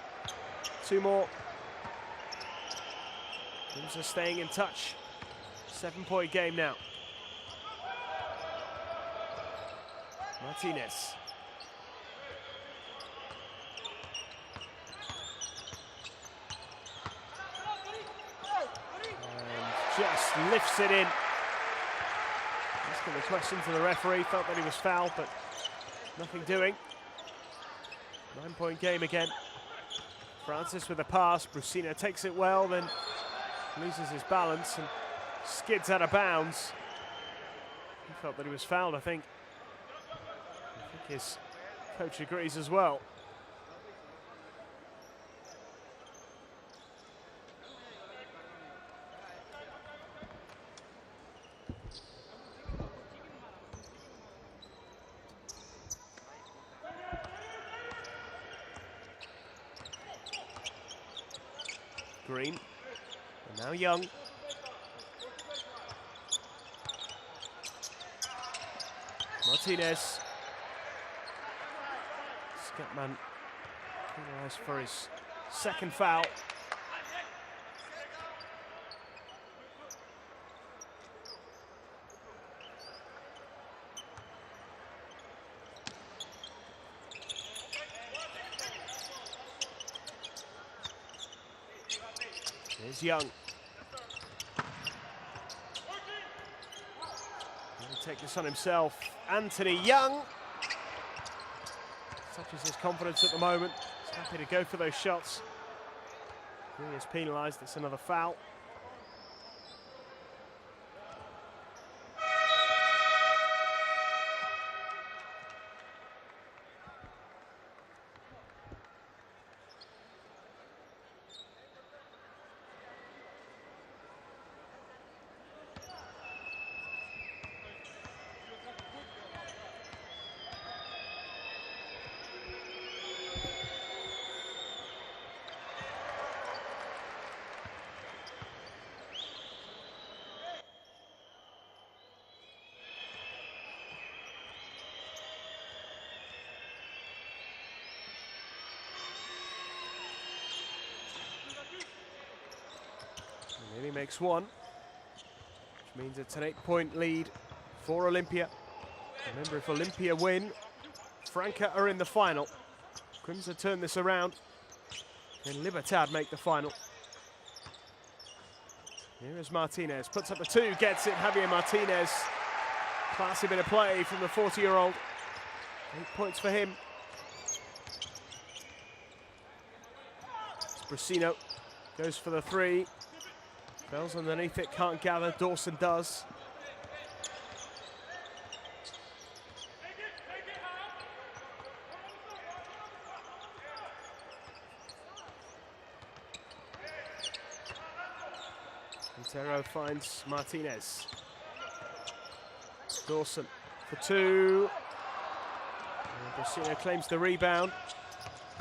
2 more. Quimsa staying in touch. 7-point game now. Martinez. And just lifts it in. Asking the question to the referee, felt that he was fouled, but nothing doing. 9-point game again. Francis with a pass. Brusino takes it well, then loses his balance and skids out of bounds. He felt that he was fouled, I think. I think his coach agrees as well. Green, and now Young. Martinez. Scatman penalised for his 2nd foul. Here's Young. He'll take this on himself. Anthony Young. Such is his confidence at the moment. He's happy to go for those shots. He is penalised. It's another foul. Nearly makes 1, which means it's an 8-point lead for Olimpia. Remember, if Olimpia win, Franca are in the final. Quimsa turn this around, then Libertad make the final. Here is Martinez, puts up the 2, gets it. Javier Martinez, classy bit of play from the 40-year-old. 8 points for him. Brusino goes for the 3. Bell's underneath it, can't gather. Dawson does. Quintero finds Martinez. Dawson for 2. Brusino claims the rebound.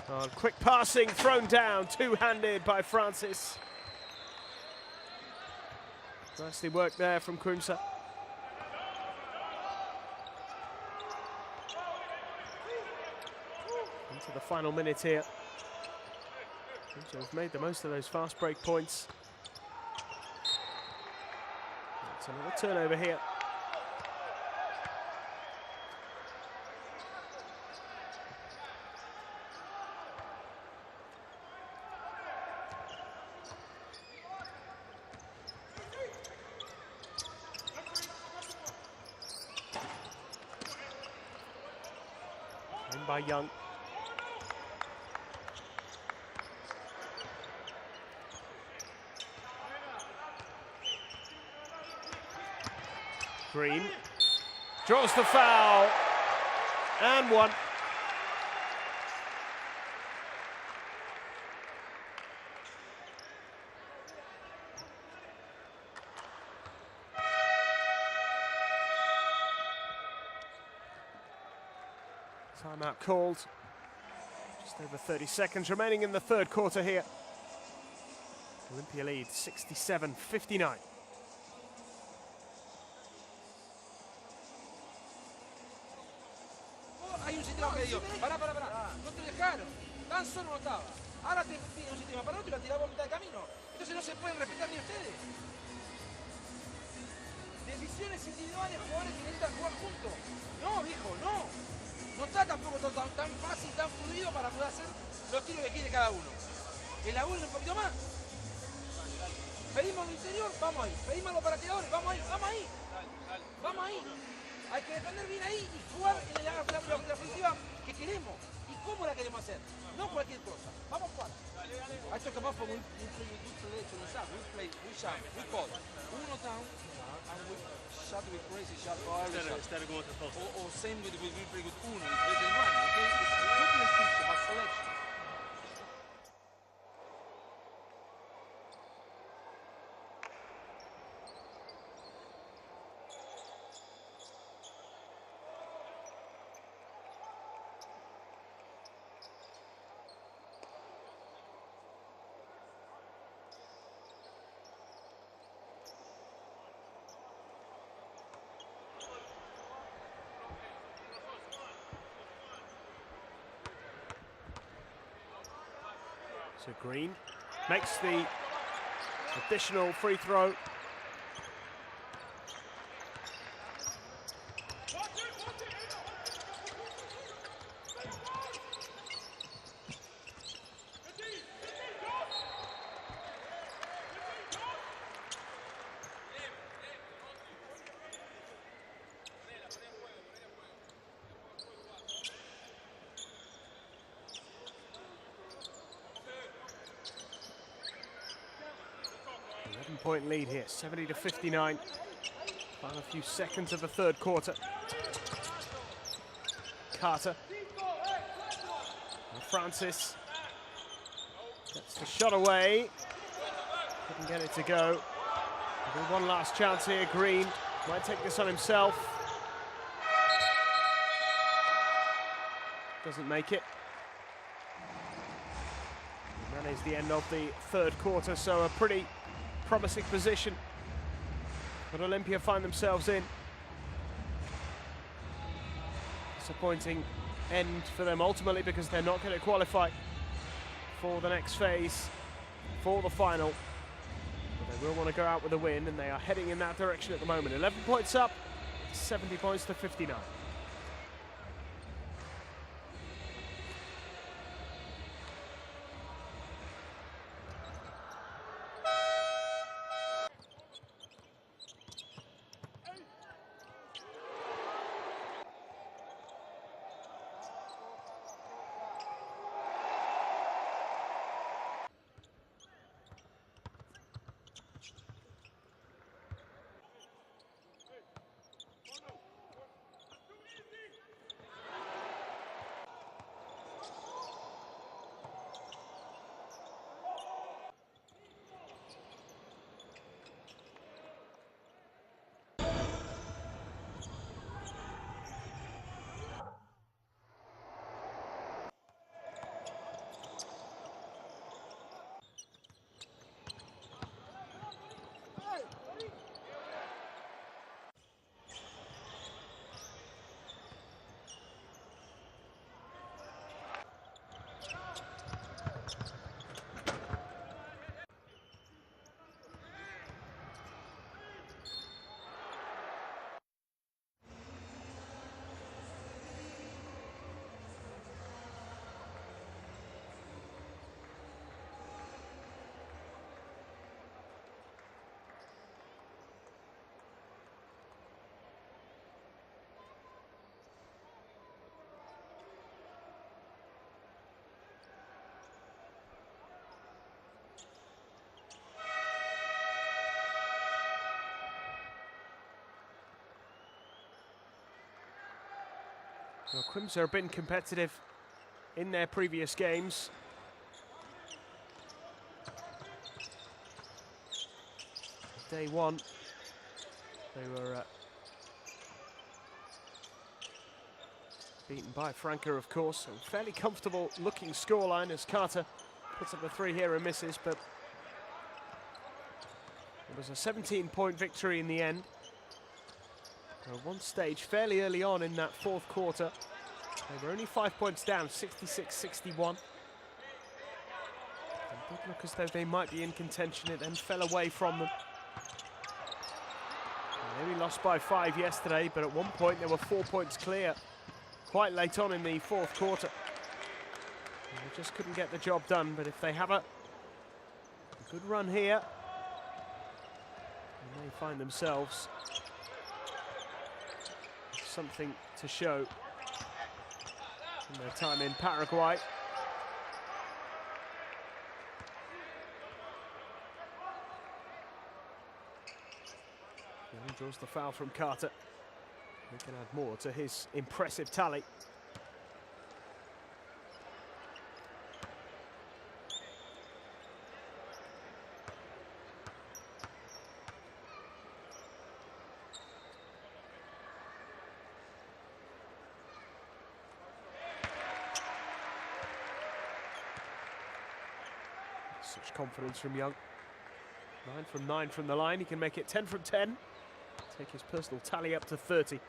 Oh, quick passing, thrown down, two-handed by Francis. Nicely worked there from Quimsa. Into the final minute here. Quimsa have made the most of those fast break points. So another turnover here. In by Young. Green draws the foul, and one. Timeout called. Just over 30 seconds remaining in the third quarter here. Olimpia leads 67-59. Hay un sistema medio. Pará. No te dejaron. Tan solo no estaba. Ahora te piden un sistema para otro y la tiramos a mitad de camino. Entonces no se pueden respetar ni ustedes. Decisiones individuales, jugadores que necesitan jugar juntos. No, viejo, no. No está tampoco todo tan fácil, tan fluido para poder hacer los tiros que quiere cada uno. Elaboren un poquito más. Pedimos lo interior, vamos ahí. Pedimos los para tiradores, vamos ahí. Vamos ahí. Hay que defender bien ahí y jugar en la ofensiva que queremos. ¿Y cómo la queremos hacer? No cualquier cosa. Vamos a jugar. I talk about we play to the side. We shot, we call. Uno down, and we shot with crazy shot. Instead of going to the post. Or same with we play with uno. It's better than one, okay? It's not the system, but selection. So Green makes the additional free throw. Point lead here, 70-59. Final few seconds of the third quarter. Carter. And Francis gets the shot away. Couldn't get it to go. Maybe one last chance here. Green might take this on himself. Doesn't make it. And that is the end of the third quarter, so a pretty promising position but Olimpia find themselves in. Disappointing end for them ultimately because they're not going to qualify for the next phase, for the final. But they will want to go out with a win, and they are heading in that direction at the moment. 11 points up, 70 points to 59. Well, Quimsa have been competitive in their previous games. Day one, they were beaten by Franca, of course. So fairly comfortable looking scoreline as Carter puts up a 3 here and misses, but it was a 17-point victory in the end. At one stage, fairly early on in that fourth quarter, they were only 5 points down, 66-61. It did look as though they might be in contention. It then fell away from them. They only lost by 5 yesterday, but at one point they were 4 points clear quite late on in the fourth quarter. And they just couldn't get the job done, but if they have a good run here, they may find themselves something to show in their time in Paraguay. He draws the foul from Carter. He can add more to his impressive tally. Such confidence from Young. 9 from 9 from the line. He can make it 10 from 10. Take his personal tally up to 30.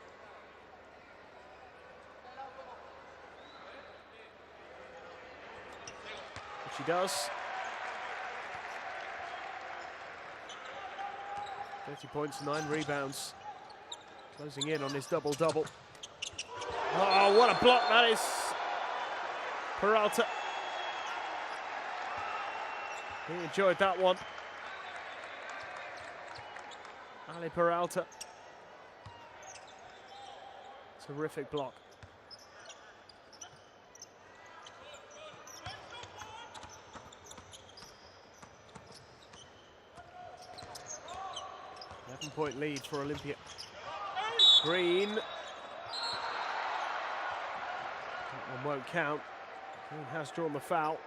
Which he does. 30 points, 9 rebounds. Closing in on his double-double. Oh, what a block that is. Peralta. He enjoyed that one. Ali Peralta. Terrific block. Point lead for Olimpia. Green. That one won't count. Green has drawn the foul.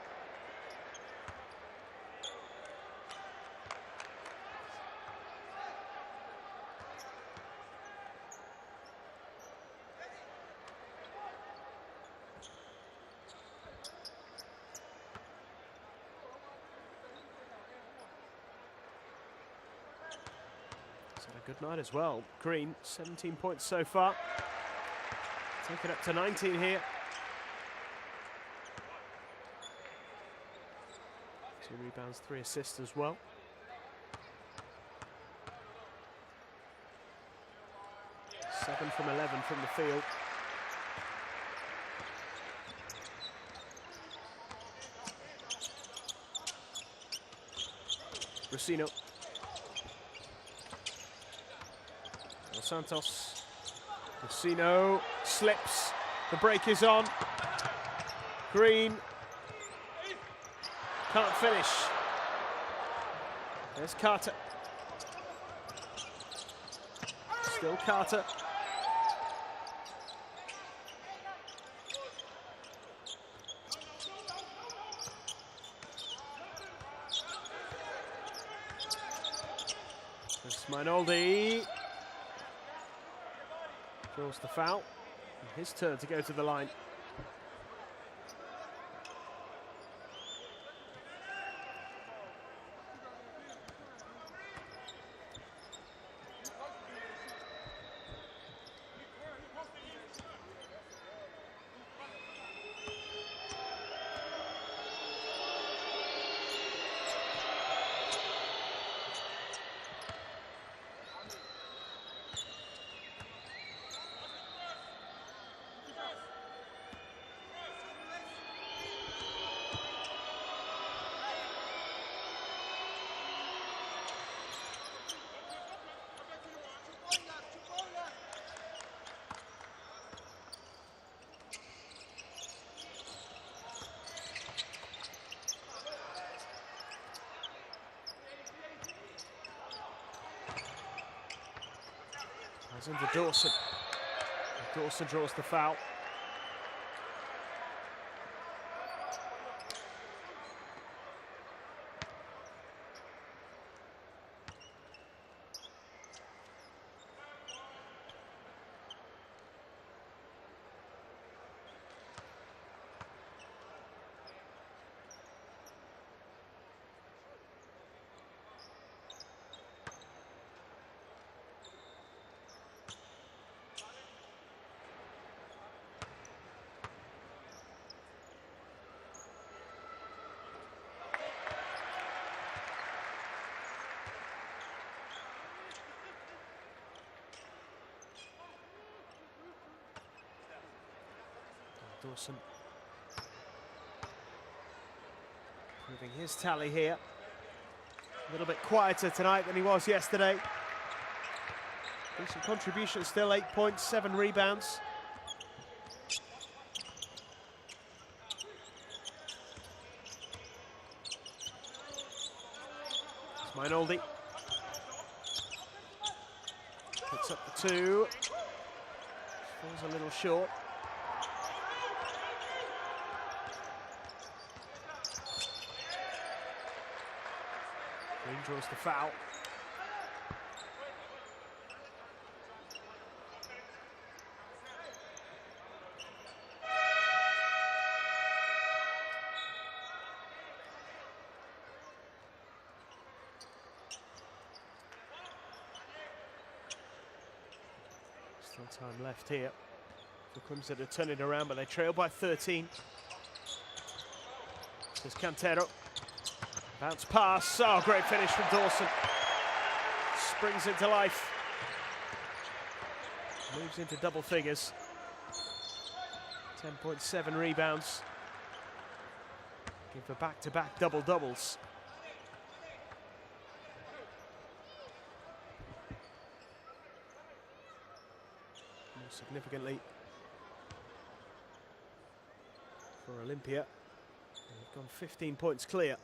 Good night as well. Green, 17 points so far. Take it up to 19 here. 2 rebounds, 3 assists as well. Seven from 11 from the field. Racino. Santos. Racino slips. The break is on. Green can't finish. There's Carter. Still Carter. There's Mainoldi. Draws the foul. And his turn to go to the line. Into Dawson. Dawson draws the foul. Dawson moving his tally here. A little bit quieter tonight than he was yesterday. Decent contribution still, 8 points, 7 rebounds. Mainoldi picks up the 2. Falls a little short. Green draws the foul. Still time left here for Quimsa to turn it around, but they trail by 13. There's Cantero. Bounce pass. Oh, great finish from Dawson. Springs into life. Moves into double figures. 10.7 rebounds. Looking for back-to-back double-doubles. More significantly for Olimpia, they've gone 15 points clear.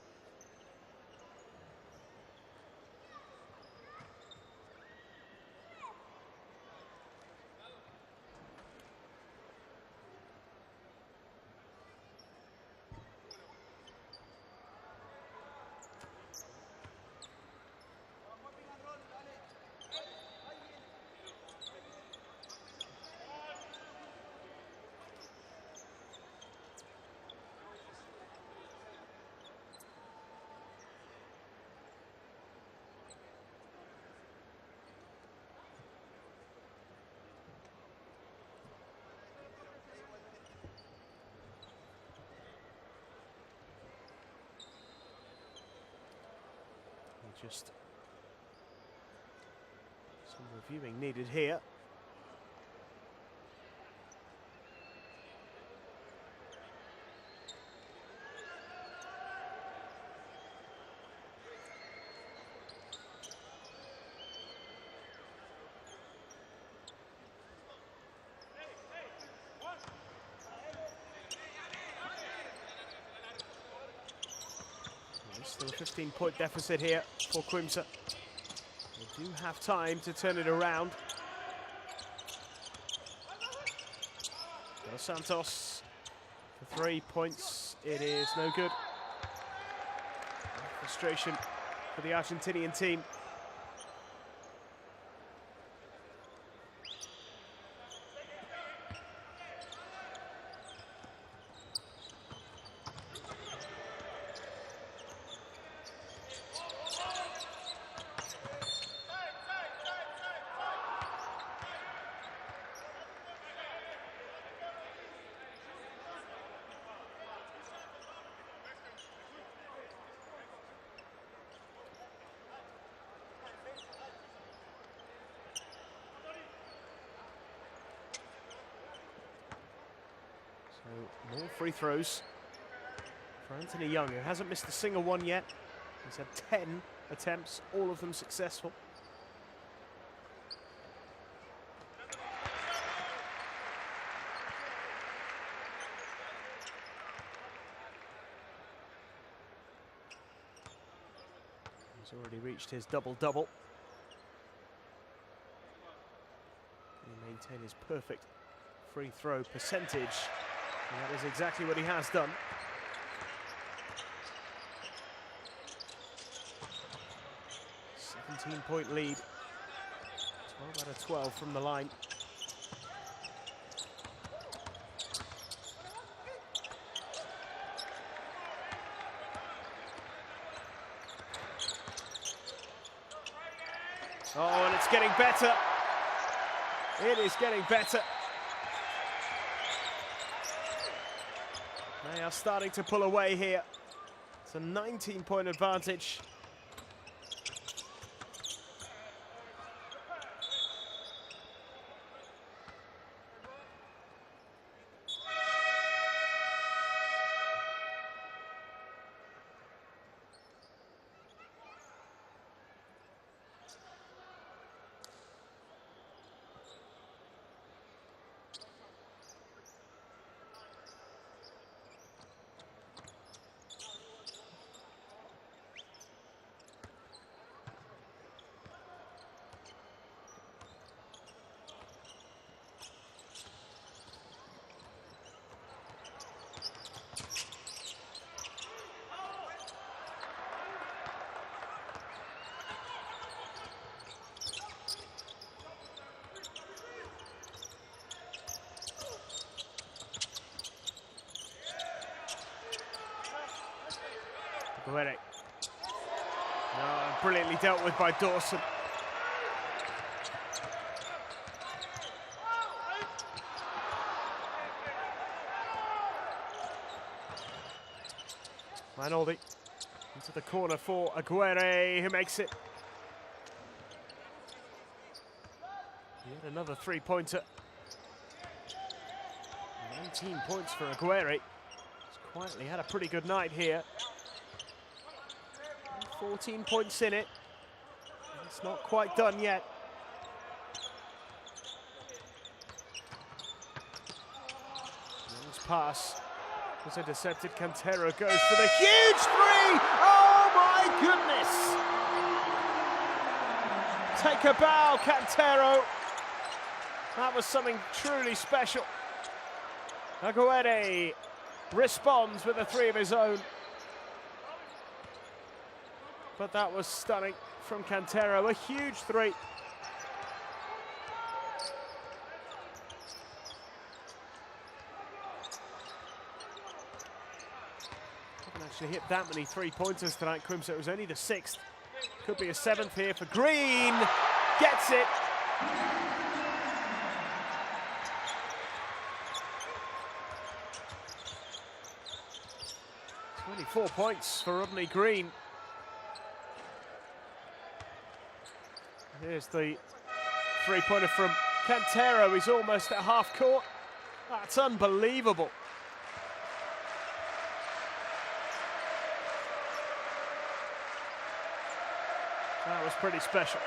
Just some reviewing needed here. Still a 15-point deficit here for Quimsa. They do have time to turn it around. Dos Santos for 3 points. It is no good. Frustration for the Argentinian team. So more free throws for Anthony Young, who hasn't missed a single one yet. He's had 10 attempts, all of them successful. He's already reached his double-double. Can he maintain his perfect free throw percentage? And that is exactly what he has done. A 17-point lead. 12 out of 12 from the line. Oh, and it's getting better. It is getting better. They are starting to pull away here. It's a 19-point advantage. Aguirre. Oh, brilliantly dealt with by Dawson. Mainoldi into the corner for Aguirre, who makes it. Yet another three-pointer. 19 points for Aguirre. He's quietly had a pretty good night here. 14 points in it. It's not quite done yet. Young's pass was intercepted. Cantero goes for the huge three! Oh my goodness! Take a bow, Cantero. That was something truly special. Aguirre responds with a three of his own. But that was stunning from Cantero, a huge three. Haven't actually hit that many three-pointers tonight, Quimsa. It was only the sixth. Could be a seventh here for Green. Gets it. .24 points for Rodney Green. Here's the three-pointer from Cantero. He's almost at half court. That's unbelievable. That was pretty special.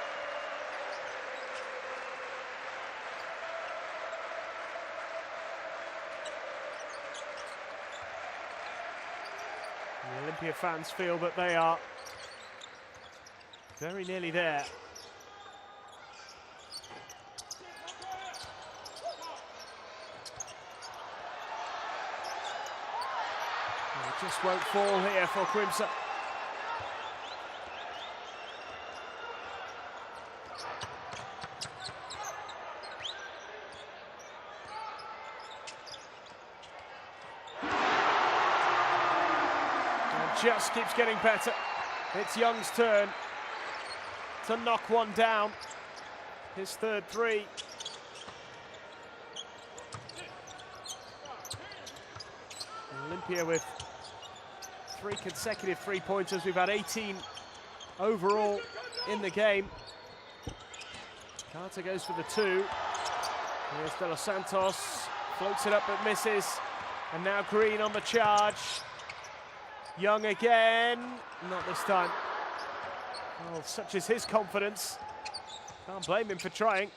The Olimpia fans feel that they are very nearly there. It just won't fall here for Quimsa. Just keeps getting better. It's Young's turn to knock one down. His third three. Olimpia with 3 consecutive three-pointers. We've had 18 overall in the game. Carter goes for the two. Here's De Los Santos, floats it up but misses. And now Green on the charge. Young again, not this time. Well, such is his confidence. Can't blame him for trying.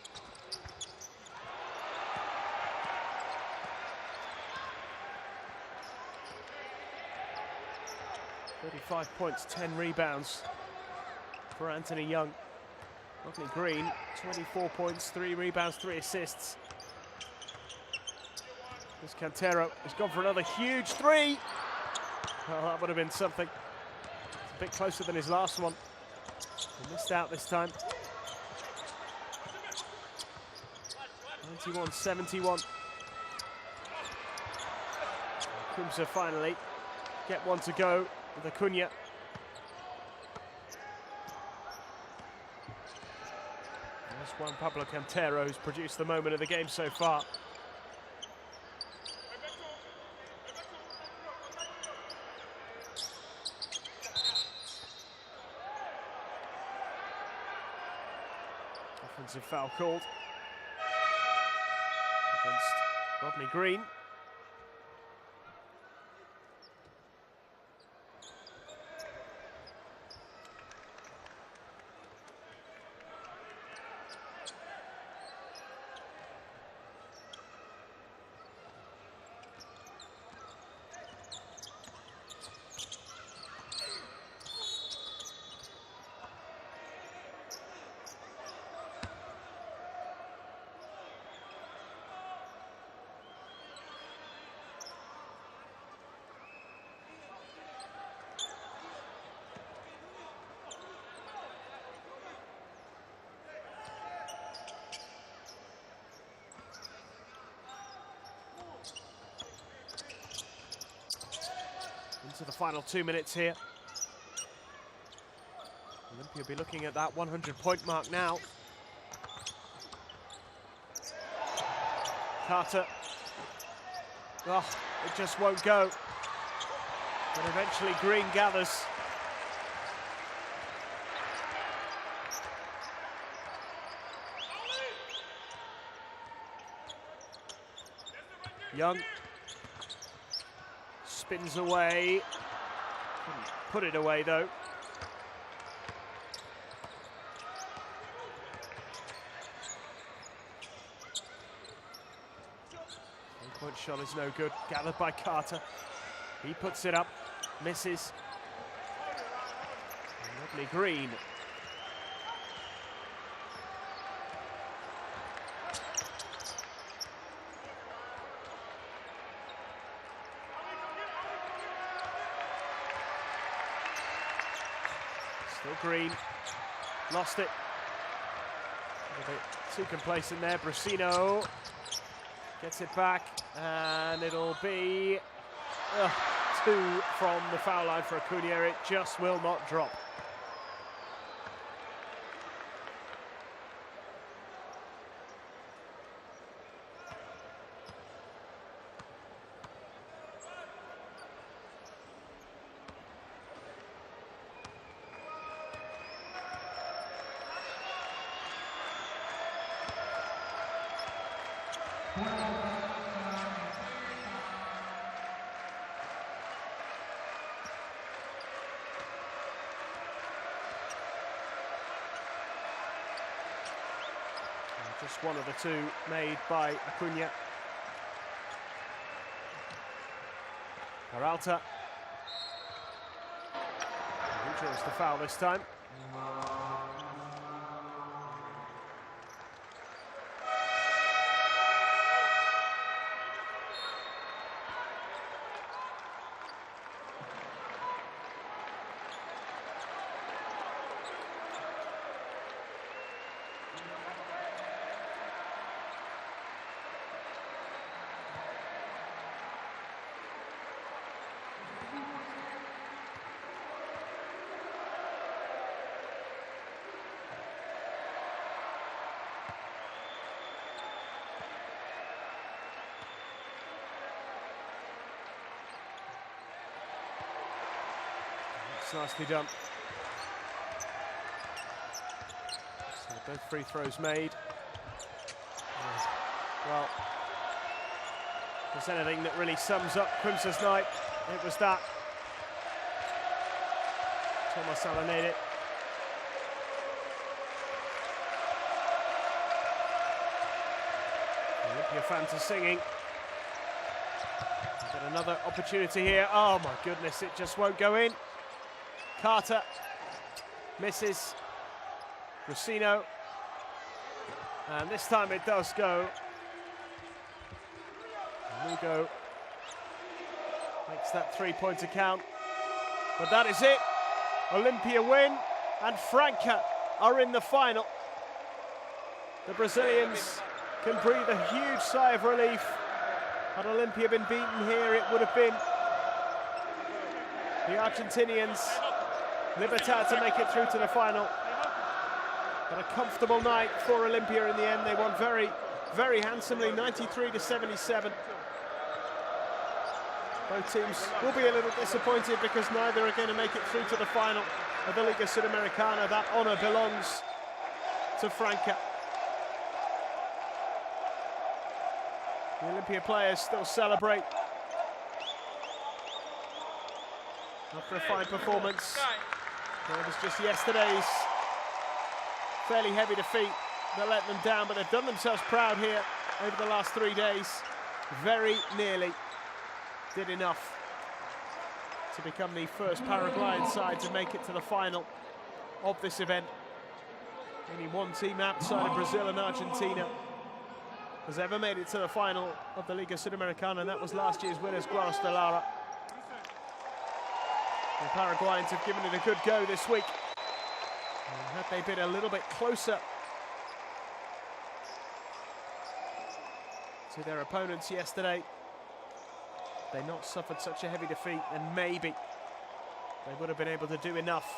.35 points, 10 rebounds for Anthony Young. Rodney Green, 24 points, 3 rebounds, 3 assists. This Cantero has gone for another huge three. Well, that would have been something. It's a bit closer than his last one. He missed out this time. 91-71. Quimsa finally get one to go with Acuna. There's Juan Pablo Cantero, who's produced the moment of the game so far. Offensive foul called against Rodney Green. Into the final 2 minutes here. Olimpia will be looking at that 100-point mark now. Carter. Oh, it just won't go. But eventually Green gathers. Young spins away. Couldn't put it away though. Point shot is no good. Gathered by Carter. He puts it up. Misses. Lovely Green. Still Green. Lost it. A little bit too complacent there. Brusino gets it back, and it'll be 2 from the foul line for Acuna. It just will not drop. Just one of the 2 made by Acuna. Peralta. He draws the foul this time. Nicely done. So both free throws made. Well, if there's anything that really sums up Quimsa's night, it was that. Thomas Alanede. Olimpia fans are singing. We've got another opportunity here. Oh my goodness, it just won't go in. Carter misses. Brusino, and this time it does go. Lugo makes that 3-pointer count, but that is it. Olimpia win, and Franca are in the final. The Brazilians can breathe a huge sigh of relief. Had Olimpia been beaten here, it would have been the Argentinians. Libertad to make it through to the final. But a comfortable night for Olimpia in the end. They won very, very handsomely, 93-77. Both teams will be a little disappointed because neither are going to make it through to the final of the Liga Sudamericana. That honour belongs to Franca. The Olimpia players still celebrate after a fine performance. It was just yesterday's fairly heavy defeat that let them down, but they've done themselves proud here over the last 3 days. Very nearly did enough to become the first Paraguayan side to make it to the final of this event. Only one team outside of Brazil and Argentina has ever made it to the final of the Liga Sudamericana, and that was last year's winners, Guaros de Lara. The Paraguayans have given it a good go this week. And had they been a little bit closer to their opponents yesterday, they not suffered such a heavy defeat, and maybe they would have been able to do enough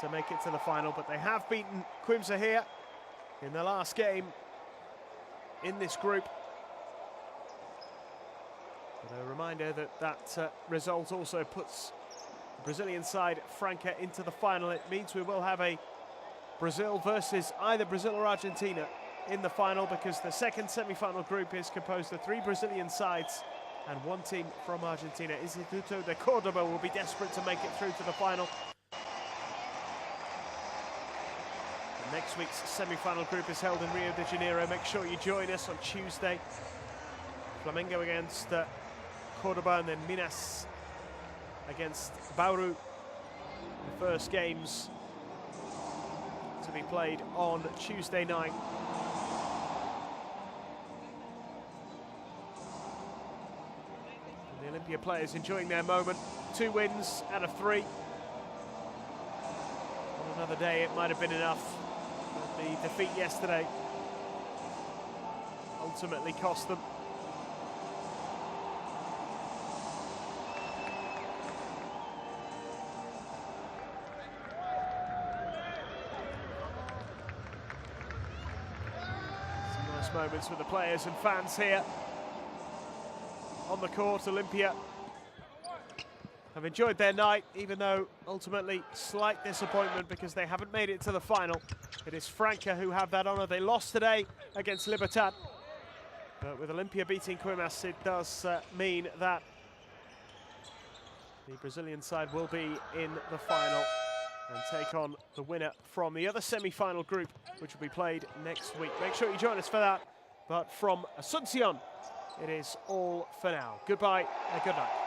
to make it to the final, but they have beaten Quimsa here in the last game in this group. But a reminder that that result also puts the Brazilian side, Franca, into the final. It means we will have a Brazil versus either Brazil or Argentina in the final, because the second semi-final group is composed of 3 Brazilian sides and 1 team from Argentina. Instituto de Cordoba will be desperate to make it through to the final. And next week's semi-final group is held in Rio de Janeiro. Make sure you join us on Tuesday. Flamengo against Cordoba, and then Minas against Bauru. The first games to be played on Tuesday night. And the Olimpia players enjoying their moment. 2 wins out of 3. On another day it might have been enough. But the defeat yesterday ultimately cost them. Moments with the players and fans here on the court. Olimpia have enjoyed their night, even though ultimately slight disappointment because they haven't made it to the final. It is Franca who have that honour. They lost today against Libertad, but with Olimpia beating Quimsa, it does mean that the Brazilian side will be in the final and take on the winner from the other semi-final group, which will be played next week. Make sure you join us for that. But from Asuncion, it is all for now. Goodbye and good night.